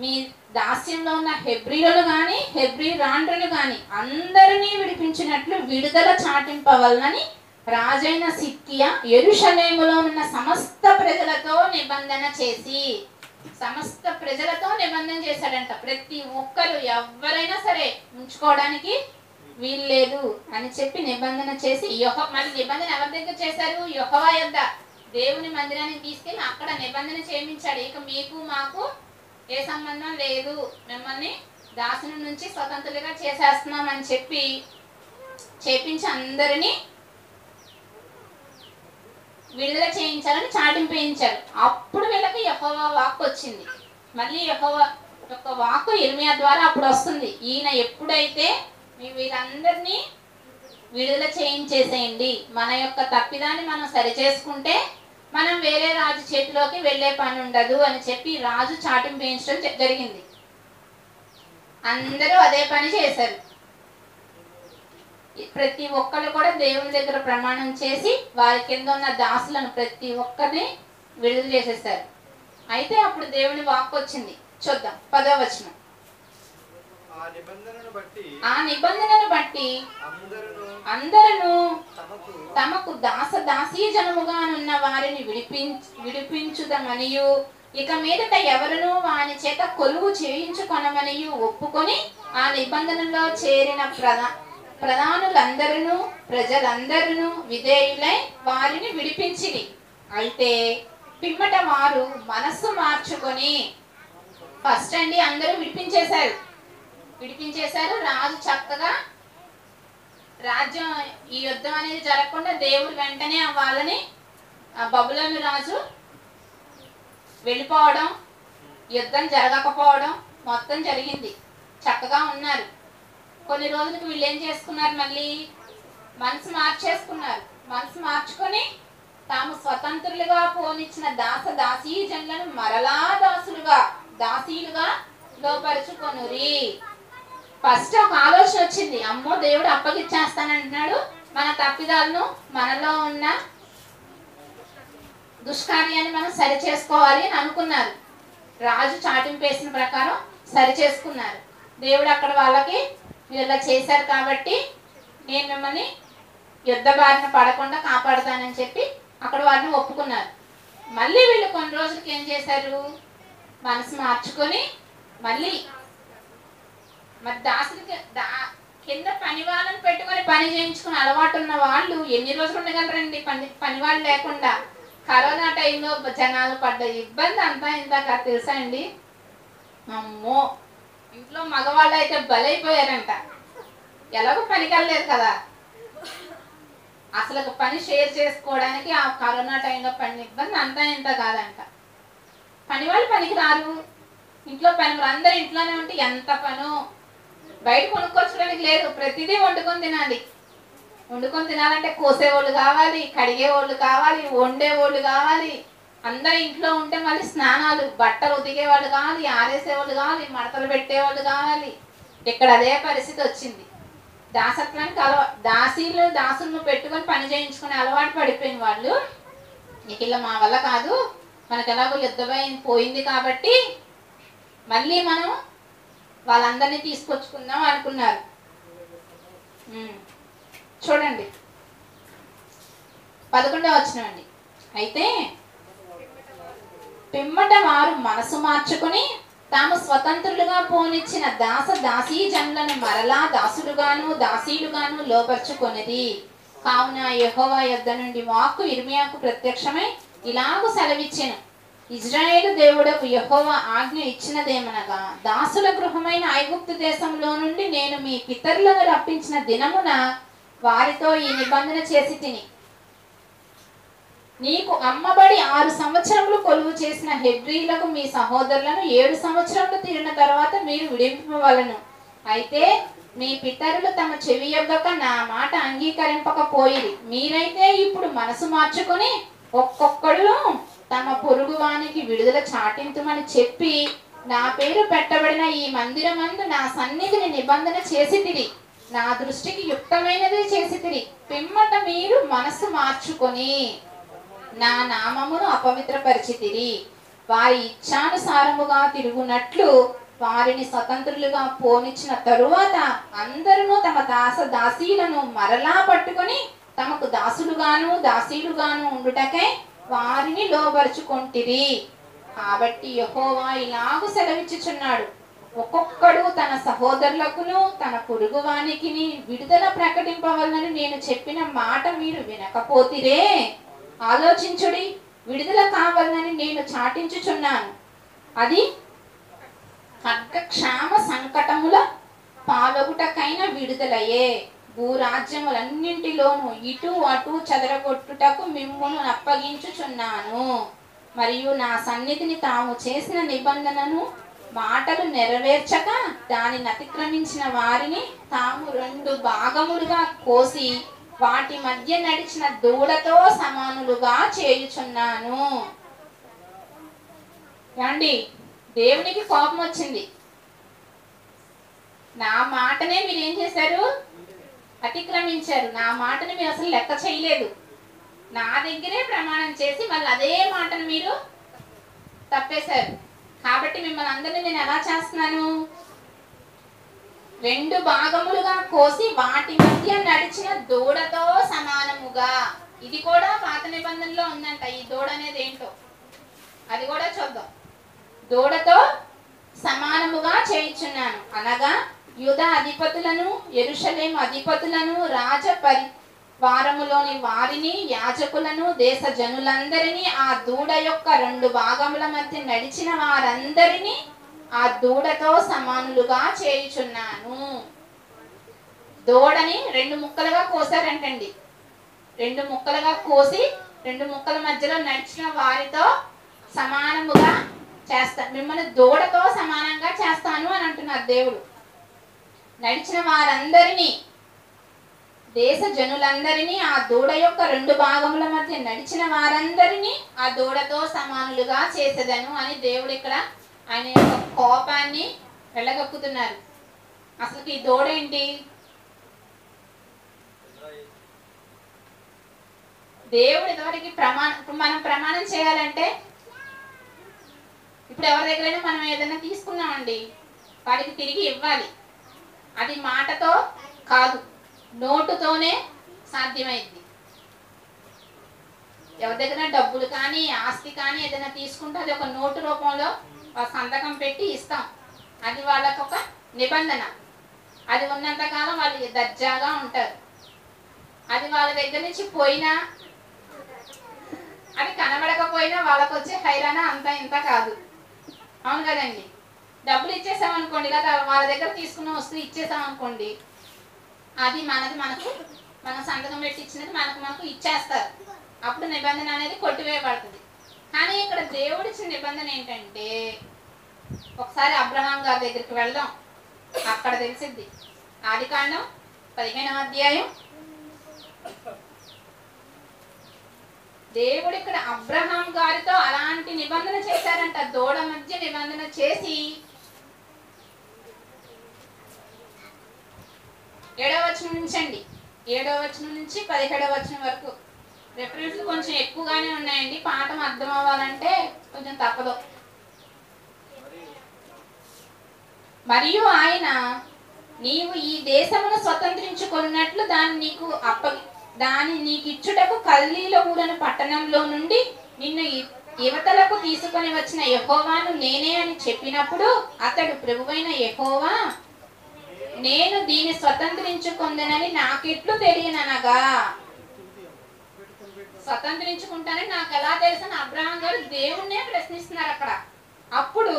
మీ దాస్యంలో ఉన్న హెబ్రీయులు కానీ హెబ్రీయురాండ్రులు కానీ అందరినీ విడిపించినట్లు విడుదల చాటింపవలనని రాజైన సిద్కియా యెరూషలేములో ఉన్న సమస్త ప్రజలతో నిబంధన చేసి, సమస్త ప్రజలతో నిబంధన చేశాడంట. ప్రతి ఒక్కరు ఎవరైనా సరే ఉంచుకోవడానికి వీల్లేదు అని చెప్పి నిబంధన చేసి, మళ్ళీ నిబంధన ఎవరి దగ్గర చేశారు? యెహోవా యొద్ద దేవుని మందిరానికి తీసుకెళ్ళి అక్కడ నిబంధన చేయించాడు. ఇక మీకు మాకు ఏ సంబంధం లేదు, మిమ్మల్ని దాసుని నుంచి స్వతంత్రులుగా చేసేస్తున్నాం అని చెప్పి చేపించి అందరినీ విడుదల చేయించాలని చాటింపు వేయించారు. అప్పుడు వీళ్ళకి యెహోవా వాక్కు వచ్చింది. మళ్ళీ యెహోవా యొక్క వాక్కు ఇర్మియా ద్వారా అప్పుడు వస్తుంది, ఈయన ఎప్పుడైతే వీళ్ళందరినీ విడుదల చేయించేసేయండి, మన యొక్క తప్పిదాన్ని మనం సరిచేసుకుంటే మనం వేరే రాజు చేతిలోకి వెళ్ళే పని ఉండదు అని చెప్పి రాజు చాటింపు వేయించడం జరిగింది. అందరూ అదే పని చేశారు. ప్రతి ఒక్కరు కూడా దేవుని దగ్గర ప్రమాణం చేసి వారి కింద ఉన్న దాసులను ప్రతి ఒక్కరిని విడుదల చేసేసారు. అయితే అప్పుడు దేవుని వాక్కు వచ్చింది. చూద్దాం 10వ వచనం. ఆ నిబంధనను బట్టి అందరూ తమకు దాసీ జనముగానున్న వారిని విడిపించుదమనియు ఇక మీదట ఎవరునూ వాని చేత కొలువు చేయించుకొనమనియు ఒప్పుకొని ఆ నిబంధనలో చేరిన ప్రధానులందరూ ప్రజలందరూ విధేయులై వారిని విడిపించిరి. అయితే పిమ్మట వారు మనస్సు మార్చుకొని, ఫస్ట్ అండి అందరూ విడిపించేశారు. రాజు చక్కగా రాజ్యం ఈ యుద్ధం అనేది జరగకుండా దేవుడు వెంటనే వాళ్ళని బబులోను రాజు వెళ్ళిపోవడం, యుద్ధం జరగకపోవడం మొత్తం జరిగింది. చక్కగా ఉన్నారు. కొన్ని రోజులకు వీళ్ళు ఏం చేసుకున్నారు? మళ్ళీ మనసు మార్చుకొని తాము స్వతంత్రులుగా పోనిచ్చిన దాసీ జనులను మరలా దాసీలుగా లోపరుచుకొనురి. ఫస్ట్ ఒక ఆలోచన వచ్చింది, అమ్మో దేవుడు అప్పగిచ్చేస్తానంటున్నాడు, మన తప్పిదాలను మనలో ఉన్న దుష్కార్యాన్ని మనం సరి చేసుకోవాలి అని అనుకున్నారు. రాజు చాటింపు వేసిన ప్రకారం సరి చేసుకున్నారు. దేవుడు అక్కడ వాళ్ళకి ఇలా చేశారు కాబట్టి నేను మిమ్మల్ని యుద్ధ బారిన పడకుండా కాపాడుతానని చెప్పి అక్కడ వారిని ఒప్పుకున్నారు. మళ్ళీ వీళ్ళు కొన్ని రోజులకి ఏం చేశారు? మనసు మార్చుకొని మళ్ళీ మరి దాసులకి కింద పని వాళ్ళని పెట్టుకొని పని చేయించుకుని అలవాటు ఉన్న వాళ్ళు ఎన్ని రోజులు ఉండగలరండి పని వాళ్ళు లేకుండా? కరోనా టైంలో జనాలు పడ్డ ఇబ్బంది అంతా ఇందాక తెలుసా అండి? అమ్మో, ఇంట్లో మగవాళ్ళు అయితే బలైపోయారంట. ఎలాగో పనికి వెళ్ళలేదు కదా, అసలు పని షేర్ చేసుకోవడానికి ఆ కరోనా టైంలో పడిన ఇబ్బంది అంతా ఇంత కాదంట. పని వాళ్ళు పనికి రారు, ఇంట్లో పని అందరూ ఇంట్లోనే ఉంటే ఎంత పను, బయట కొనుక్కొచ్చడానికి లేదు, ప్రతిదీ వండుకొని తినాలంటే కోసేవాళ్ళు కావాలి, కడిగేవాళ్ళు కావాలి, వండేవాళ్ళు కావాలి. అందరు ఇంట్లో ఉంటే మళ్ళీ స్నానాలు, బట్టలు ఉతికేవాళ్ళు కావాలి, ఆరేసేవాళ్ళు కావాలి, మడతలు పెట్టేవాళ్ళు కావాలి. ఇక్కడ అదే పరిస్థితి వచ్చింది. దాసత్వానికి దాసులను పెట్టుకొని పని చేయించుకుని అలవాటు పడిపోయిన వాళ్ళు ఇక ఇలా మా వల్ల కాదు, మనకు ఎలాగో యుద్ధం పోయింది కాబట్టి మళ్ళీ మనం వాళ్ళందరినీ తీసుకొచ్చుకుందాం అనుకున్నారు. చూడండి 11వ వచనం అండి. అయితే పిమ్మట వారు మనసు మార్చుకుని తాము స్వతంత్రులుగా పోనిచ్చిన దాసీ జనులను మరలా దాసులుగాను దాసీలుగాను లోపరుచుకొనిది. కావున యెహోవా యొద్ద నుండి వాక్కు యిర్మీయాకు ప్రత్యక్షమై ఇలాగు సెలవిచ్చెను. ఇజ్రాయేలు దేవుడకు యెహోవా ఆజ్ఞ ఇచ్చినదేమనగా, దాసుల గృహమైన ఐగుప్తు దేశంలో నుండి నేను మీ పితరులను రప్పించిన దినమున వారితో ఈ నిబంధన చేసి తిని, నీకు అమ్మబడి 6 సంవత్సరములు కొలువు చేసిన హెబ్రీలకు మీ సహోదరులను 7 సంవత్సరములు తీరిన తర్వాత మీరు విడిపింపవలను. అయితే మీ పితరులు తమ చెవి యొగ్గక నా మాట అంగీకరింపకపోయిరి. మీరైతే ఇప్పుడు మనసు మార్చుకొని ఒక్కొక్కడు తమ పొరుగువానికి విడుదల చాటింతుమని చెప్పి నా పేరు పెట్టబడిన ఈ మందిరమందు నా సన్నిధిని నిబంధన చేసితిరి. నా దృష్టికి యుక్తమైనదే చేసితిరి. పిమ్మట మీరు మనసు మార్చుకొని నా నామమును అపవిత్రపరిచితిరి. వారి ఇచ్ఛానుసారముగా తిరుగునట్లు వారిని స్వతంత్రులుగా పోనిచ్చిన తరువాత అందరూ తమ దాసీలను మరలా పట్టుకొని తమకు దాసులుగాను దాసీలుగాను ఉండుటకై వారిని లోబరుచుకొంటిరి. కాబట్టి యెహోవా ఇలాగు సెలవిచ్చుచున్నాడు, ఒక్కొక్కడు తన సహోదరులకును తన పొరుగువానికి విడుదల ప్రకటింపవలనని నేను చెప్పిన మాట మీరు వినకపోతిరే. ఆలోచించుడి, విడుదల కావాలని నేను చాటించుచున్నాను. అది ఖడ్గక్షామ సంకటముల పాలొగుటకైన విడుదలయే. భూరాజ్యములన్నింటిలోనూ ఇటు అటు చెదరగొట్టుటకు మిమ్మును అప్పగించుచున్నాను. మరియు నా సన్నిధిని తాము చేసిన నిబంధనను మాటలు నెరవేర్చక దానిని అతిక్రమించిన వారిని తాము 2 భాగములుగా కోసి వాటి మధ్య నడిచిన దూడతో సమానులుగా చేయుచున్నాను. ఏమండి, దేవునికి కోపం వచ్చింది. నా మాటనే మీరు ఏం చేశారు? అతిక్రమించారు. నా మాటని మీరు అసలు లెక్క చేయలేదు. నా దగ్గరే ప్రమాణం చేసి మళ్ళీ అదే మాటను మీరు తప్పేశారు. కాబట్టి మిమ్మల్ని అందరినీ నేను ఎలా చేస్తున్నాను? 2 భాగములుగా కోసి వాటి మధ్య నడిచిన దూడతో సమానముగా. ఇది కూడా పాత నిబంధనలో ఉందంట. ఈ దూడ అనేది ఏంటో అది కూడా చూద్దాం. దూడతో సమానముగా చేయుచున్నాను అనగా యూదా అధిపతులను యెరూషలేము అధిపతులను రాజ పరివారములోని వారిని యాజకులను దేశ జనులందరినీ ఆ దూడ యొక్క 2 భాగముల మధ్య నడిచిన వారందరినీ ఆ దూడతో సమానులుగా చేయుచున్నాను. దూడని 2 ముక్కలుగా కోసారంటండి. 2 ముక్కలుగా కోసి 2 ముక్కల మధ్యలో నడిచిన వారితో సమానముగా చేస్తాను. మిమ్మల్ని దూడతో సమానంగా చేస్తాను అని అంటున్నారు దేవుడు. నడిచిన వారందరినీ, దేశ జనులందరినీ ఆ దూడ యొక్క 2 భాగముల మధ్య నడిచిన వారందరినీ ఆ దూడతో సమానులుగా చేసేదను అని దేవుడు ఇక్కడ ఆయన యొక్క కోపాన్ని వెళ్ళగక్కుతున్నారు. అసలు ఈ దూడ ఏంటి? దేవుడు ఇదివరకు మనం ప్రమాణం చేయాలంటే ఇప్పుడు ఎవరి దగ్గరైనా మనం ఏదైనా తీసుకున్నామండి, వాడికి తిరిగి ఇవ్వాలి. అది మాటతో కాదు, నోటుతోనే సాధ్యమైంది. ఎవరి దగ్గర డబ్బులు కానీ ఆస్తి కానీ ఏదైనా తీసుకుంటే అది ఒక నోటు రూపంలో సంతకం పెట్టి ఇస్తాం. అది వాళ్ళకు ఒక నిబంధన. అది ఉన్నంతకాలం వాళ్ళు దర్జాగా ఉంటారు. అది వాళ్ళ దగ్గర నుంచి పోయినా, అది కనబడకపోయినా వాళ్ళకు వచ్చే హైరానా అంత ఇంత కాదు. అవును కదండి. డబ్బులు ఇచ్చేసామనుకోండి, లేదా వాళ్ళ దగ్గర తీసుకున్న వస్తువు ఇచ్చేసామనుకోండి, అది మనది మనం సంతకం పెట్టి ఇచ్చినది మనకు ఇచ్చేస్తారు. అప్పుడు నిబంధన అనేది కొట్టివేయబడుతుంది. కానీ ఇక్కడ దేవుడిచ్చిన నిబంధన ఏంటంటే, ఒకసారి అబ్రహాం గారి దగ్గరికి వెళ్దాం, అక్కడ తెలిసిద్ది. ఆదికాండం 15వ అధ్యాయం. దేవుడు ఇక్కడ అబ్రహాం గారితో అలాంటి నిబంధన చేశారంట. దూడ మధ్య నిబంధన చేసి 7వ వచనం నుంచి 17వ వచనం వరకు రెఫరెన్స్లు కొంచెం ఎక్కువగానే ఉన్నాయండి, పాఠం అర్థం అవ్వాలంటే కొంచెం తప్పదు. మరియు ఆయన నీవు ఈ దేశమును స్వతంత్రించుకున్నట్లు దాన్ని నీకు ఇచ్చుటకు కల్దీలో ఊరను పట్టణంలో నుండి నిన్ను యువతలకు తీసుకొని వచ్చిన యెహోవాను నేనే అని చెప్పినప్పుడు అతడు ప్రభువైన యెహోవా నేను దీన్ని స్వతంత్రించుకుందనని నాకెట్లు తెలియననగా. స్వతంత్రించుకుంటానని నాకు ఎలా తెలుసని అబ్రహాం గారు దేవుణ్ణే ప్రశ్నిస్తున్నారు అక్కడ. అప్పుడు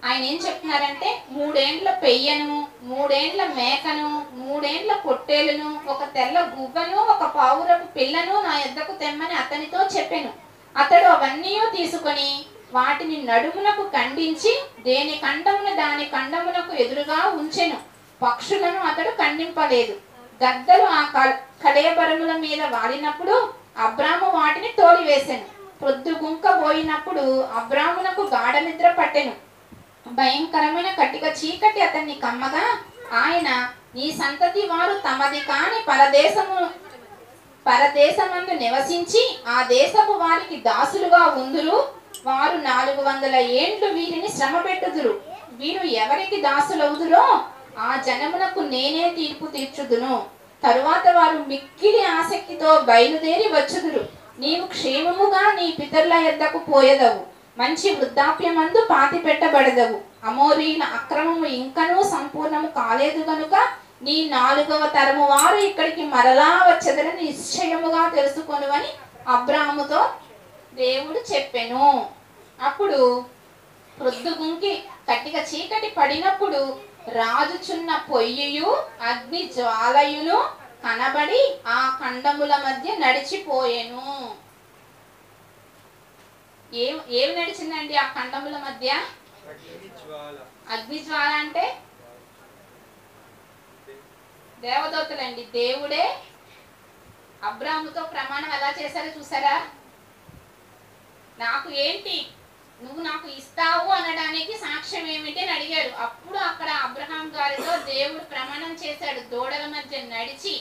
ఆయన ఏం చెప్తున్నారంటే 3 ఏండ్ల పెయ్యను, 3 ఏండ్ల మేకను, 3 ఏండ్ల పొట్టేలును, ఒక తెల్ల గువ్వను, ఒక పావురపు పిల్లను నా యొద్దకు తెమ్మని అతనితో చెప్పెను. అతడు అవన్నీ తీసుకొని వాటిని నడుమునకు ఖండించి దేని ఖండమును దాని ఖండమునకు ఎదురుగా ఉంచెను. పక్షులను అతడు ఖండింపలేదు. గద్దలు ఆ కళేబరముల మీద వాడినప్పుడు అబ్రాము వాటిని తోలివేసెను. పొద్దుగుంక పోయినప్పుడు అబ్రామునకు గాఢ నిద్ర పట్టెను. భయంకరమైన కట్టిక చీకటి అతన్ని కమ్మగా ఆయన నీ సంతతి వారు తమది కాని పరదేశమందు నివసించి ఆ దేశపు వారికి దాసులుగా ఉందురు. వారు 400 ఏండ్లు వీరిని శ్రమ పెట్టుదురు. వీరు ఎవరికి దాసులవుదురో ఆ జనమునకు నేనే తీర్పు తీర్చుదును. తరువాత వారు మిక్కిలి ఆసక్తితో బయలుదేరి వచ్చుదురు. నీవు క్షేమముగా నీ పితరుల యొద్దకు పోయెదవు. మంచి వృద్ధాప్యమందు పాతి పెట్టబడదవు. అమోరీల అక్రమము ఇంకనూ సంపూర్ణము కాలేదు గనుక నీ 4వ తరము వారు ఇక్కడికి మరలా వచ్చెదరని నిశ్చయముగా తెలుసుకొనువని అబ్రాముతో దేవుడు చెప్పెను. అప్పుడు ప్రొద్దుగుంకి కట్టిక చీకటి పడినప్పుడు రాజుచున్న పొయ్యియు అగ్ని జ్వాలయును కనబడి ఆ ఖండముల మధ్య నడిచిపోయెను. ఏం నడిచిందండి ఆ ఖండముల మధ్య? అగ్ని జ్వాల అంటే దేవదూతలండి. దేవుడే అబ్రాముతో ప్రమాణం ఎలా చేశారో చూసారా? నాకు ఏంటి నువ్వు నాకు ఇస్తావు అనడానికి సాక్ష్యం ఏమిటి అని అడిగారు. అప్పుడు అక్కడ అబ్రహాం గారితో దేవుడు ప్రమాణం చేశాడు, దూడల మధ్య నడిచి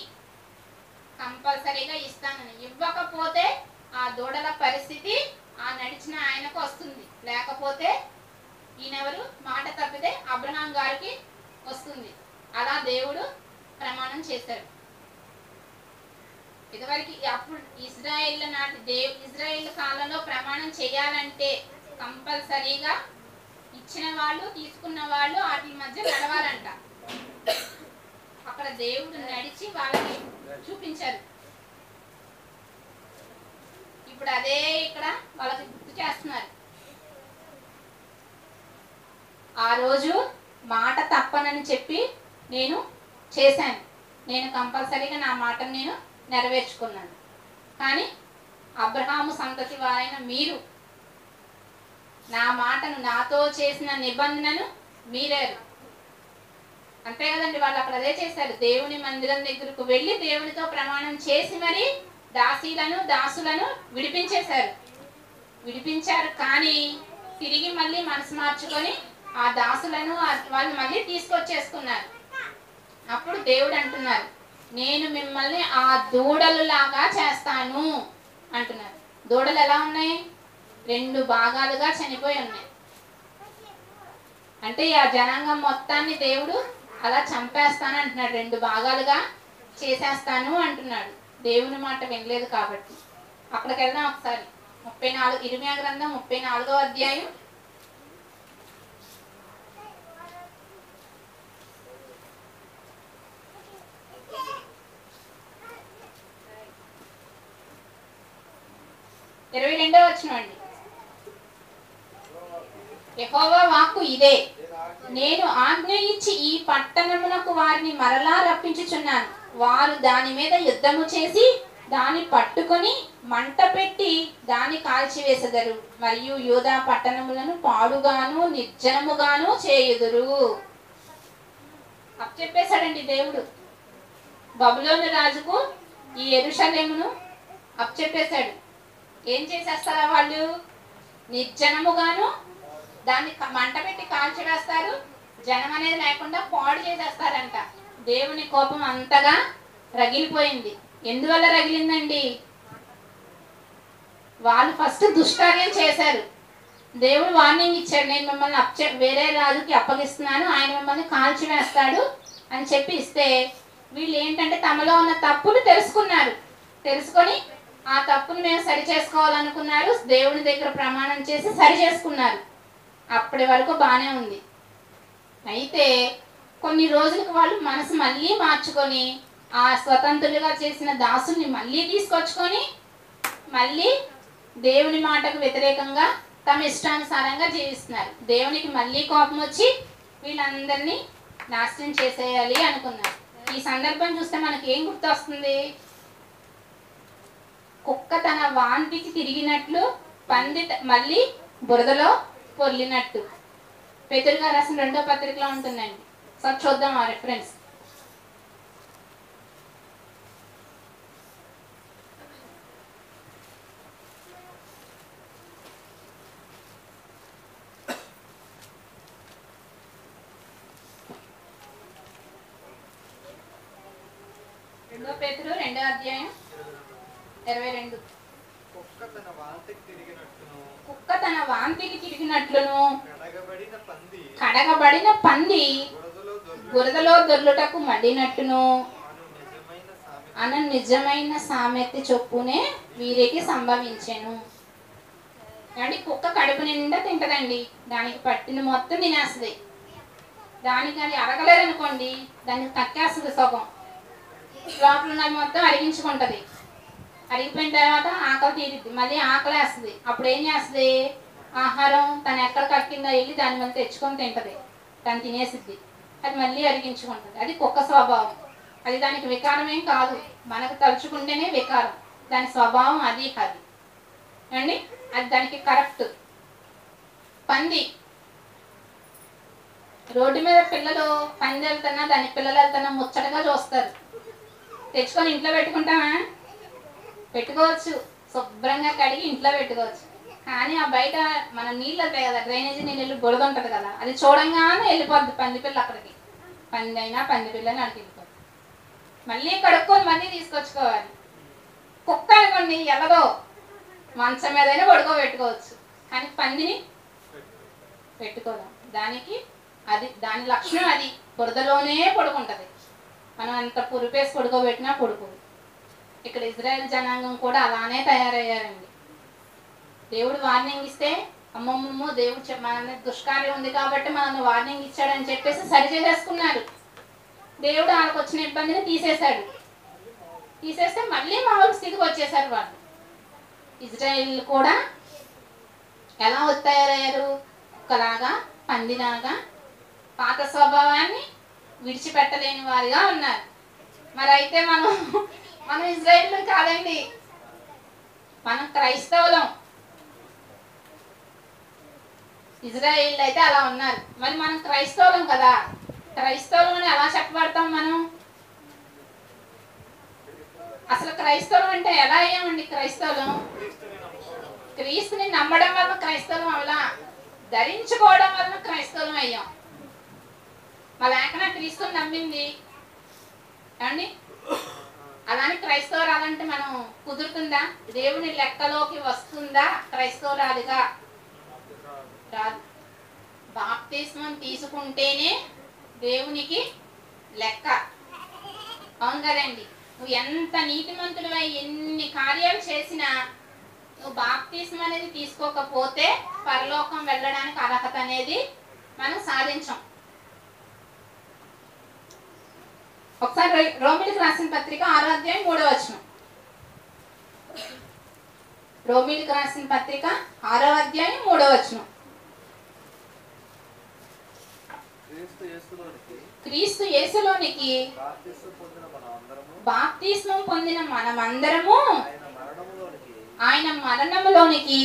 కంపల్సరీగా ఇస్తానని. ఇవ్వకపోతే ఆ దూడల పరిస్థితి ఆ నడిచిన ఆయనకు వస్తుంది, లేకపోతే ఈయనెవరు మాట తప్పితే అబ్రహాం గారికి వస్తుంది. అలా దేవుడు ప్రమాణం చేశాడు. ఇదివరకు అప్పుడు ఇజ్రాయేల్ కాలంలో ప్రమాణం చేయాలంటే కంపల్సరీగా ఇచ్చిన వాళ్ళు తీసుకున్న వాళ్ళు వాటి మధ్య నడవాలంట. అక్కడ దేవుడు నడిచి వాళ్ళకి చూపించారు. ఇప్పుడు అదే ఇక్కడ వాళ్ళకి గుర్తు చేస్తున్నారు. ఆ రోజు మాట తప్పనని చెప్పి నేను చేశాను, నేను కంపల్సరీగా నా మాటను నేను నెరవేర్చుకున్నాను. కానీ అబ్రహాము సంతతి వారైన మీరు నా మాటను, నాతో చేసిన నిబంధనను మీరారు. అంతే కదండి, వాళ్ళు అక్కడ అదే చేశారు. దేవుని మందిరం దగ్గరకు వెళ్ళి దేవునితో ప్రమాణం చేసి మరి దాసులను విడిపించారు. కానీ తిరిగి మళ్ళీ మనసు మార్చుకొని ఆ దాసులను వాళ్ళు మళ్ళీ తీసుకొచ్చేసుకున్నారు. అప్పుడు దేవుడు అంటున్నారు, నేను మిమ్మల్ని ఆ దూడలు లాగా చేస్తాను అంటున్నారు. దూడలు ఎలా ఉన్నాయి? 2 భాగాలుగా చనిపోయి ఉన్నాయి. అంటే ఆ జనాంగం మొత్తాన్ని దేవుడు అలా చంపేస్తాను అంటున్నాడు, 2 భాగాలుగా చేసేస్తాను అంటున్నాడు. దేవుని మాట వినలేదు కాబట్టి. అక్కడికి వెళ్దాం ఒకసారి. 34 ఇర్మియా గ్రంథం 34వ అధ్యాయం 22వ వచనం అండి. యెహోవా వాక్కు ఇదే, నేను ఆజ్ఞ ఇచ్చి ఈ పట్టణమునకు వారిని మరలా రప్పించుచున్నాను. వారు దాని మీద యుద్ధము చేసి దాన్ని పట్టుకొని మంట పెట్టి దాన్ని కాల్చివేసెదరు. మరియు యూదా పట్టణములను పాడుగాను నిర్జనముగాను చేయుదురు. అప్పచెప్పేశాడండి దేవుడు బబులోను రాజుకు ఈ యెరూషలేమును అప్పచెప్పేశాడు. ఏం చేసేస్తారా వాళ్ళు? నిర్జనముగాను దాన్ని మంట పెట్టి కాల్చివేస్తారు. జనం అనేది లేకుండా పాడు చేసేస్తారంట. దేవుని కోపం అంతగా రగిలిపోయింది. ఎందువల్ల రగిలిందండి? వాళ్ళు ఫస్ట్ దుష్కార్యం చేశారు. దేవుడు వార్నింగ్ ఇచ్చాడు, నేను మిమ్మల్ని వేరే రాజుకి అప్పగిస్తున్నాను, ఆయన మిమ్మల్ని కాల్చివేస్తాడు అని చెప్పి ఇస్తే వీళ్ళు ఏంటంటే తమలో ఉన్న తప్పును తెలుసుకున్నారు. తెలుసుకొని ఆ తప్పును మేము సరి చేసుకోవాలనుకున్నారు. దేవుని దగ్గర ప్రమాణం చేసి సరి చేసుకున్నారు. అప్పటి వరకు బాగానే ఉంది. అయితే కొన్ని రోజులకు వాళ్ళు మనసు మళ్ళీ మార్చుకొని ఆ స్వతంత్రులుగా చేసిన దాసుల్ని మళ్ళీ తీసుకొచ్చుకొని మళ్ళీ దేవుని మాటకు వ్యతిరేకంగా తమ ఇష్టానుసారంగా జీవిస్తున్నారు. దేవునికి మళ్ళీ కోపం వచ్చి వీళ్ళందరినీ నాశనం చేసేయాలి అనుకున్నారు. ఈ సందర్భం చూస్తే మనకి ఏం గుర్తొస్తుంది? కుక్క తన వాంతికి తిరిగినట్లు, పంది మళ్ళీ బురదలో పొర్లినట్టు. పేతురు గారు రాసిన 2వ పత్రికలో ఉంటుందండి. సో చూద్దాం ఆ రెఫరెన్స్. పేతురు 2వ అధ్యాయం 22. కుక్క తన వాంతికి తిరిగినట్లును కడగబడిన పంది బురదలో దొర్లుటకు మళ్ళినట్టును అన్న నిజమైన సామెత చొప్పునే వీరికి సంభవించెను. అంటే కుక్క కడుపు నిండా తింటదండి, దానికి పట్టిన మొత్తం తినేస్తుంది. దానికి అది అరగలేదనుకోండి, దానికి తక్కేస్తుంది సగం, లోపల ఉన్నది మొత్తం అరిగించుకుంటుంది. అరిగిపోయిన తర్వాత ఆకలి తీరిద్ది, మళ్ళీ ఆకలి వేస్తుంది. అప్పుడు ఏం చేస్తుంది? ఆహారం తను ఎక్కడ కక్కిందో వెళ్ళి దాని మళ్ళీ తెచ్చుకొని తింటది, దాన్ని తినేసిద్ది, అది మళ్ళీ అరిగించుకుంటుంది. అది కుక్క స్వభావం. అది దానికి వికారం ఏం కాదు, మనకు తలుచుకుంటేనే వికారం. దాని స్వభావం అది కాదు అండి, అది దానికి కరెక్ట్. పంది రోడ్డు మీద పిల్లలు పంది వెళ్తున్నా దాని పిల్లలు వెళ్తున్నా ముచ్చటగా చూస్తారు. తెచ్చుకొని ఇంట్లో పెట్టుకుంటామా? పెట్టుకోవచ్చు, శుభ్రంగా కడిగి ఇంట్లో పెట్టుకోవచ్చు. కానీ ఆ బయట మన నీళ్ళు ఉంటాయి కదా, డ్రైనేజీ నీళ్ళు బురద ఉంటుంది కదా, అది చూడంగానే వెళ్ళిపోద్ది పంది పిల్ల అక్కడికి. పంది అయినా పంది పిల్లని అక్కడికి వెళ్ళిపోద్ది. మళ్ళీ కడుక్కొని మళ్ళీ తీసుకొచ్చుకోవాలి. కుక్క అనుకోండి ఎలాగో మంచం మీదైనా పడుకోబెట్టుకోవచ్చు, కానీ పందిని పెట్టుకోదాం. దానికి అది దాని లక్షణం, అది బురదలోనే పడుకుంటుంది. మనం అంత పురిపేసి పడుకోబెట్టినా పడుకోదు. ఇక్కడ ఇజ్రాయెల్ జనాంగం కూడా అలానే తయారయ్యారండి. దేవుడు వార్నింగ్ ఇస్తే అమ్మమ్మమ్మో దేవుడు మన దుష్కార్యం ఉంది కాబట్టి మనల్ని వార్నింగ్ ఇచ్చాడని చెప్పేసి సరి చేసేసుకున్నారు. దేవుడు వాళ్ళకి వచ్చిన ఇబ్బందిని తీసేశాడు. తీసేస్తే మళ్ళీ మామూలు స్థితికి వచ్చేసారు వాళ్ళు. ఇజ్రాయెల్ కూడా ఎలా తయారయ్యారు? ఒకలాగా పందిలాగా పాత స్వభావాన్ని విడిచిపెట్టలేని వారిగా ఉన్నారు. మరి అయితే మనం ఇజ్రాయేల్ కాదండి, మనం క్రైస్తవులం. ఇజ్రాయేల్ అయితే అలా ఉన్నారు, మరి మనం క్రైస్తవులం కదా. క్రైస్తవులం అని ఎలా చెప్పబడతాం మనం? అసలు క్రైస్తవులం అంటే ఎలా అయ్యామండి? క్రైస్తవులం క్రీస్తుని నమ్మడం వల్ల క్రైస్తవులం అవలా, ధరించుకోవడం వల్ల క్రైస్తవులం అయ్యాం. మా లేఖన క్రీస్తుని నమ్మింది అండి, అలానే క్రైస్తవురాలంటే మనం కుదురుతుందా? దేవుని లెక్కలోకి వస్తుందా? క్రైస్తవురాలిగా రాదు. బాప్తిస్మం తీసుకుంటేనే దేవునికి లెక్క. అవును కదండి. నువ్వు ఎంత నీతిమంతుడివై ఎన్ని కార్యాలు చేసినా నువ్వు బాప్తిస్మం అనేది తీసుకోకపోతే పరలోకం వెళ్ళడానికి అర్హత అనేది మనం సాధించాం. ఒకసారి రోమిలికి రాసిన పత్రిక 6వ అధ్యాయం 3వ వచనం. రోమిలికి రాసిన పత్రిక 6వ అధ్యాయం 3వ వచనం. క్రీస్తు యేసులోనికి బాప్తిస్మం పొందిన మనమందరము ఆయన మరణములోనికి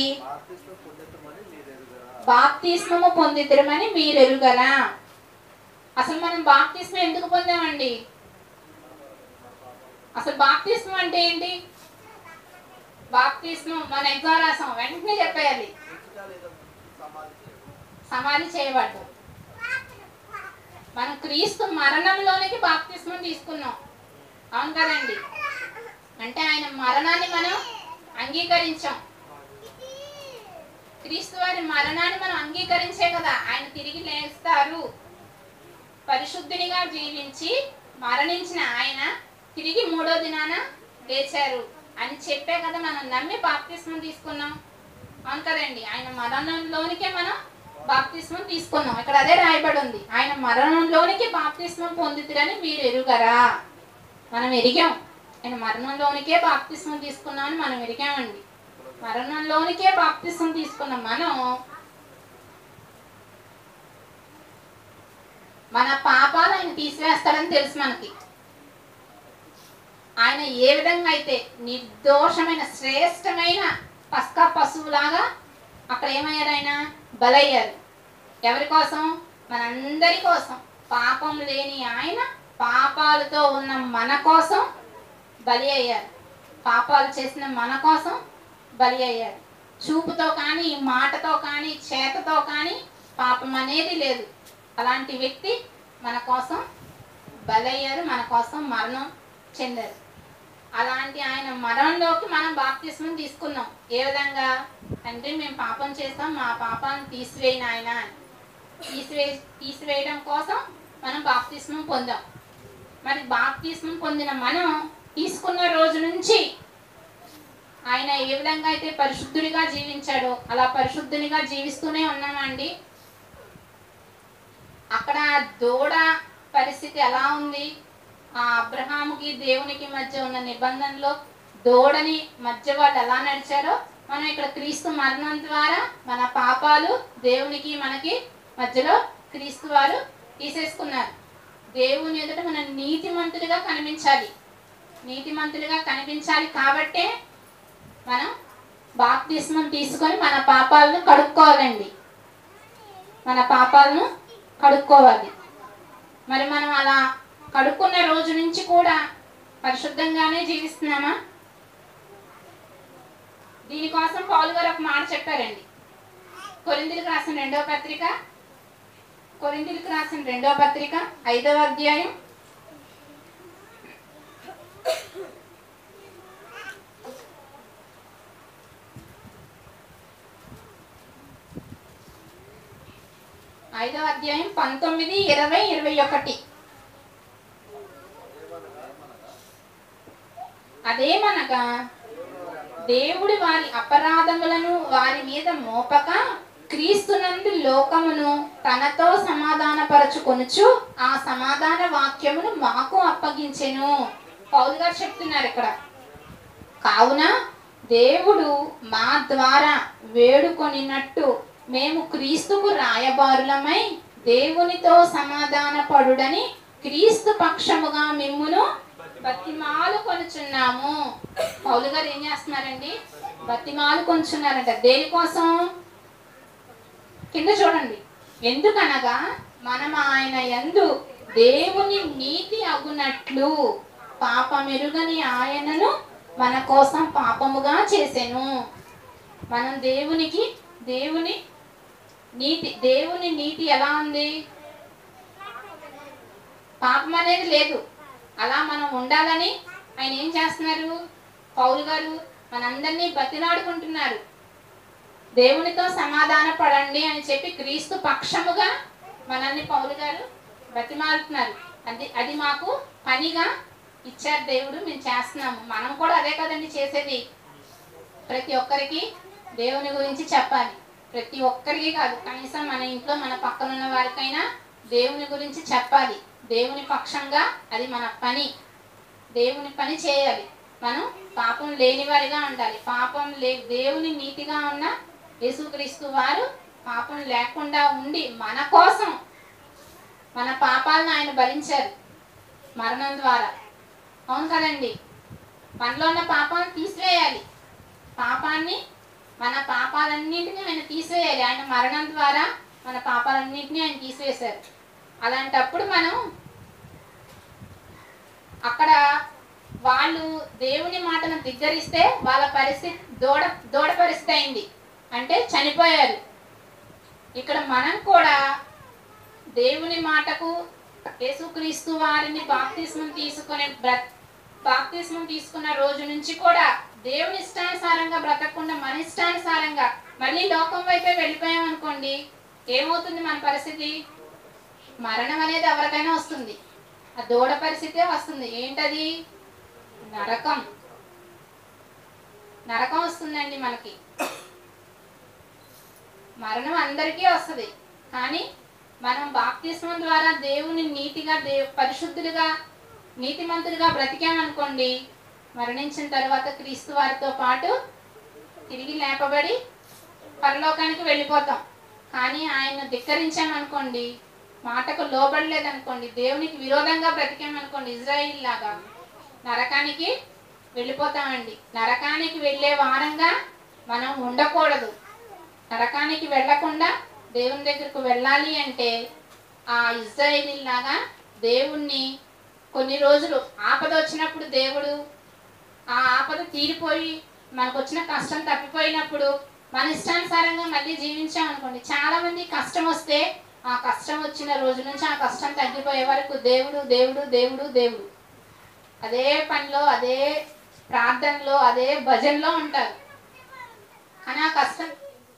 బాప్తిస్మము పొందిద్దరమని మీరు ఎరుగరా? అసలు మనం బాప్తిస్మం ఎందుకు పొందామండి? అసలు బాప్తిస్మం అంటే ఏంటి? బాప్తిస్మం మన ఎగ్జామ్ రాసాం వెంటనే చెప్పేయాలి, సమాధి చేయబడ్డాం. మనం క్రీస్తు మరణంలోనికి బాప్తిస్మం తీసుకున్నాం. అవును కదండి. అంటే ఆయన మరణాన్ని మనం అంగీకరించాం. క్రీస్తు వారి మరణాన్ని మనం అంగీకరించే కదా ఆయన తిరిగి లేస్తారు. పరిశుద్ధునిగా జీవించి మరణించిన ఆయన తిరిగి 3వ దినాన లేచారు అని చెప్పే కదా మనం నమ్మి బాప్తిస్మం తీసుకున్నాం. అవును కదండి. ఆయన మరణంలోనికే మనం బాప్తిస్మం తీసుకున్నాం. ఇక్కడ అదే రాయబడి ఉంది, ఆయన మరణంలోనికి బాప్తిస్మం పొందుతురని మీరు ఎరుగరా. మనం ఎరిగాం, ఆయన మరణంలోనికే బాప్తిస్మం తీసుకున్నామని మనం ఎరిగామండి. మరణంలోనికే బాప్తిస్మం తీసుకున్నాం. మనం మన పాపాలు ఆయన తీసివేస్తాడని తెలుసు మనకి. ఆయన ఏ విధంగా అయితే నిర్దోషమైన శ్రేష్టమైన పస్కా పశువులాగా అక్కడ ఏమయ్యారు, ఆయన బలయ్యారు. ఎవరి కోసం? మనందరి కోసం. పాపం లేని ఆయన పాపాలతో ఉన్న మన కోసం బలి అయ్యారు. పాపాలు చేసిన మన కోసం బలి అయ్యారు. చూపుతో కానీ, మాటతో కానీ, చేతతో కానీ పాపం అనేది లేదు. అలాంటి వ్యక్తి మన కోసం బలయ్యారు, మన కోసం మరణం చెందారు. అలాంటి ఆయన మరణంలోకి మనం బాప్తిస్మం తీసుకున్నాం. ఏ విధంగా అంటే, మేము పాపం చేస్తాం, మా పాపాలను తీసివేయని ఆయన తీసివేయడం కోసం మనం బాప్తిస్మం పొందాం. మరి బాప్తిస్మం పొందిన మనం తీసుకున్న రోజు నుంచి ఆయన ఏ విధంగా అయితే పరిశుద్ధుడిగా జీవించాడో అలా పరిశుద్ధునిగా జీవిస్తూనే ఉన్నామండి. అక్కడ దూడ పరిస్థితి ఎలా ఉంది? ఆ అబ్రహాముకి దేవునికి మధ్య ఉన్న నిబంధనలో దూడని మధ్య వాళ్ళు ఎలా నడిచారో మనం ఇక్కడ క్రీస్తు మరణం ద్వారా మన పాపాలు దేవునికి మనకి మధ్యలో క్రీస్తు వారు తీసేసుకున్నారు. దేవుని ఎదుట మనం నీతిమంతులుగా కనిపించాలి. నీతిమంతులుగా కనిపించాలి కాబట్టే మనం బాప్తిస్మం తీసుకొని మన పాపాలను కడుక్కోవాలండి. మన పాపాలను కడుక్కోవాలి. మరి మనం అలా కడుక్కున్న రోజు నుంచి కూడా పరిశుద్ధంగానే జీవిస్తున్నామా? దీనికోసం పౌలు గారు ఒక మాట చెప్పారండి. కొరింథీయులకు రాసిన 2వ పత్రిక 5వ అధ్యాయం 19, 20, 21. అదేమనగా దేవుడి వారి అపరాధములను వారి మీద మోపక క్రీస్తునందు లోకమును తనతో సమాధానపరచుకొనుచు ఆ సమాధాన వాక్యమును మాకు అప్పగించెను. పౌలు గారు చెప్తున్నారు ఇక్కడ. కావున దేవుడు మా ద్వారా వేడుకొనినట్టు మేము క్రీస్తుకు రాయబారులమై దేవునితో సమాధాన పడుడని క్రీస్తు పక్షముగా మిమ్మును బతిమాలు కొనుచున్నాము. పౌలు గారు ఏం చేస్తున్నారండి? బతిమాలు కొనుచున్నారంట. దేనికోసం? కింద చూడండి. ఎందుకనగా మనం ఆయన యందు దేవుని నీతి అగునట్లు పాపమెరుగని ఆయనను మన కోసం పాపముగా చేసెను. మనం దేవుని నీతి ఎలా ఉంది? పాపం అనేది లేదు. అలా మనం ఉండాలని ఆయన ఏం చేస్తున్నారు? పౌలు గారు మనందరినీ బతిలాడుకుంటున్నారు. దేవునితో సమాధాన పడండి అని చెప్పి క్రీస్తు పక్షముగా మనల్ని పౌలు గారు బతిమాలుతున్నారు. అది మాకు పనిగా ఇచ్చారు దేవుడు, మేము చేస్తున్నాము. మనం కూడా అదే కదండి చేసేది. ప్రతి ఒక్కరికి దేవుని గురించి చెప్పాలి. ప్రతి ఒక్కరికి కాదు, కనీసం మన ఇంట్లో మన పక్కన ఉన్న వారికైనా దేవుని గురించి చెప్పాలి. దేవుని పక్షంగా అది మన పని. దేవుని పని చేయాలి. మనం పాపం లేని వారిగా ఉండాలి. దేవుని నీతిగా ఉన్న యేసుక్రీస్తు వారు పాపం లేకుండా ఉండి మన కోసం మన పాపాలను ఆయన భరించారు మరణం ద్వారా. అవును కదండి. మనలో ఉన్న పాపాలను తీసివేయాలి. మన పాపాలన్నింటినీ ఆయన తీసివేయాలి. ఆయన మరణం ద్వారా మన పాపాలన్నింటినీ ఆయన తీసివేశారు. అలాంటప్పుడు మనం అక్కడ వాళ్ళు దేవుని మాటను ధిక్కరిస్తే వాళ్ళ పరిస్థితి దూడ పరిస్థితి అయింది. అంటే చనిపోయారు. ఇక్కడ మనం కూడా దేవుని మాటకు యేసుక్రీస్తు వారిని బాప్తిస్మం తీసుకున్న రోజు నుంచి కూడా దేవుని ఇష్టానుసారంగా బ్రతకకుండా మన ఇష్టానుసారంగా మళ్ళీ లోకం వైపే వెళ్ళిపోయాం అనుకోండి, ఏమవుతుంది మన పరిస్థితి? మరణం అనేది ఎవరికైనా వస్తుంది. ఆ దూడ పరిస్థితే వస్తుంది. ఏంటది? నరకం. నరకం వస్తుందండి మనకి. మరణం అందరికీ వస్తుంది. కానీ మనం బాప్తిస్మం ద్వారా దేవుని నీతిగా పరిశుద్ధులుగా నీతిమంతులుగా బ్రతికామనుకోండి, మరణించిన తర్వాత క్రీస్తు వారితో పాటు తిరిగి లేపబడి పరలోకానికి వెళ్ళిపోతాం. కానీ ఆయన ధిక్కరించామనుకోండి, మాటకు లోబడలేదనుకోండి, దేవునికి విరోధంగా బ్రతికామనుకోండి, ఇజ్రాయిల్ లాగా నరకానికి వెళ్ళిపోతామండి. నరకానికి వెళ్ళే వారంగా మనం ఉండకూడదు. నరకానికి వెళ్ళకుండా దేవుని దగ్గరకు వెళ్ళాలి అంటే ఆ ఇజ్రాయిల్ లాగా దేవుణ్ణి కొన్ని రోజులు ఆపద వచ్చినప్పుడు దేవుడు ఆ ఆపద తీరిపోయి మనకు వచ్చిన కష్టం తప్పిపోయినప్పుడు మన ఇష్టానుసారంగా మళ్ళీ జీవించామనుకోండి, చాలా మంది కష్టం వస్తే ఆ కష్టం వచ్చిన రోజు నుంచి ఆ కష్టం తగ్గిపోయే వరకు దేవుడు దేవుడు దేవుడు దేవుడు అదే పనిలో, అదే ప్రార్థనలో, అదే భజనలో ఉంటారు. కానీ ఆ కష్టం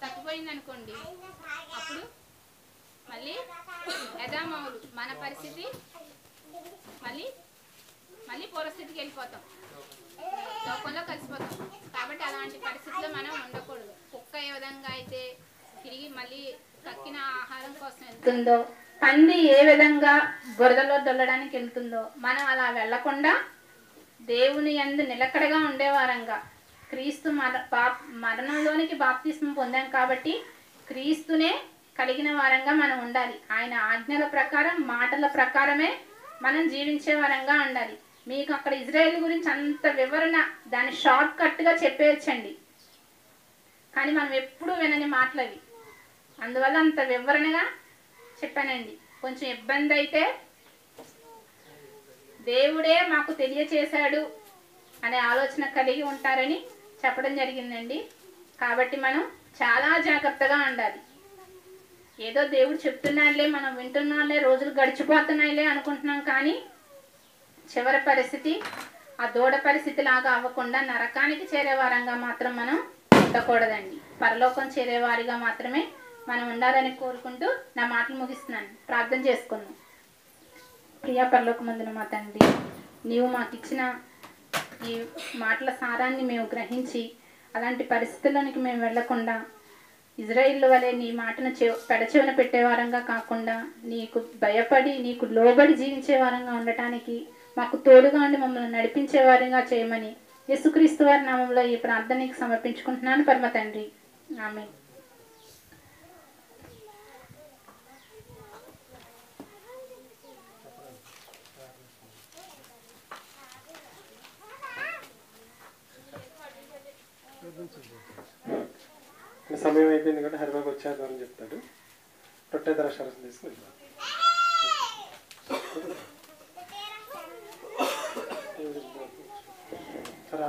తగ్గిపోయింది అనుకోండి, అప్పుడు మళ్ళీ యథామౌలు మన పరిస్థితి మళ్ళీ మళ్ళీ పూర్వస్థితికి వెళ్ళిపోతాం, లోకంలో కలిసిపోతాం. కాబట్టి అలాంటి పరిస్థితిలో మనం ఉండకూడదు. కుక్క ఏ విధంగా అయితే తిరిగి మళ్ళీ కక్కిన ఆహారం కోసం వెళ్తుందో, పంది ఏ విధంగా బురదలో దొల్లడానికి వెళ్తుందో, మనం అలా వెళ్లకుండా దేవుని యందు నిలకడగా ఉండేవారంగా, క్రీస్తు మరణంలోనికి బాప్తిస్మం పొందాం కాబట్టి క్రీస్తునే కలిగిన వారంగా మనం ఉండాలి. ఆయన ఆజ్ఞల ప్రకారం, మాటల ప్రకారమే మనం జీవించే వారంగా ఉండాలి. మీకు అక్కడ ఇజ్రాయెల్ గురించి అంత వివరణ, దాన్ని షార్ట్ కట్గా చెప్పేయచ్చండి. కానీ మనం ఎప్పుడూ వినని మాటలవి, అందువల్ల అంత వివరణగా చెప్పానండి. కొంచెం ఇబ్బంది అయితే దేవుడే మాకు తెలియచేశాడు అనే ఆలోచన కలిగి ఉంటారని చెప్పడం జరిగిందండి. కాబట్టి మనం చాలా జాగ్రత్తగా ఉండాలి. ఏదో దేవుడు చెప్తున్నాడులే, మనం వింటున్నాంలే, రోజులు గడిచిపోతున్నాయిలే అనుకుంటున్నాం. కానీ చివరి పరిస్థితి ఆ దూడ పరిస్థితి లాగా అవ్వకుండా నరకానికి చేరే వారంగా మాత్రం మనం ఉండకూడదండి. పరలోకం చేరేవారిగా మాత్రమే మనం ఉండాలని కోరుకుంటూ నా మాటలు ముగిస్తున్నాను. ప్రార్థన చేసుకుందాం. ప్రియా పరలోకమందున మా తండ్రి, నీవు మాకు ఇచ్చిన ఈ మాటల సారాన్ని మేము గ్రహించి అలాంటి పరిస్థితుల్లోనికి మేము వెళ్లకుండా ఇజ్రాయిల్ వలె నీ మాటను పెడచెవిన పెట్టేవారంగా కాకుండా నీకు భయపడి నీకు లోబడి జీవించే వారంగా ఉండటానికి మాకు తోడుగా ఉండి మమ్మల్ని నడిపించే వారంగా చేయమని యేసుక్రీస్తు వారి నామంలో ఈ ప్రార్థనకి సమర్పించుకుంటున్నాను పరమ తండ్రి. ఆమేన్. సమయం అయిపోయింది కాబట్టి హరిబాబు వచ్చేద్దామని చెప్తాడు. రొట్టె ద్రాక్షారసం తీసుకుని సరే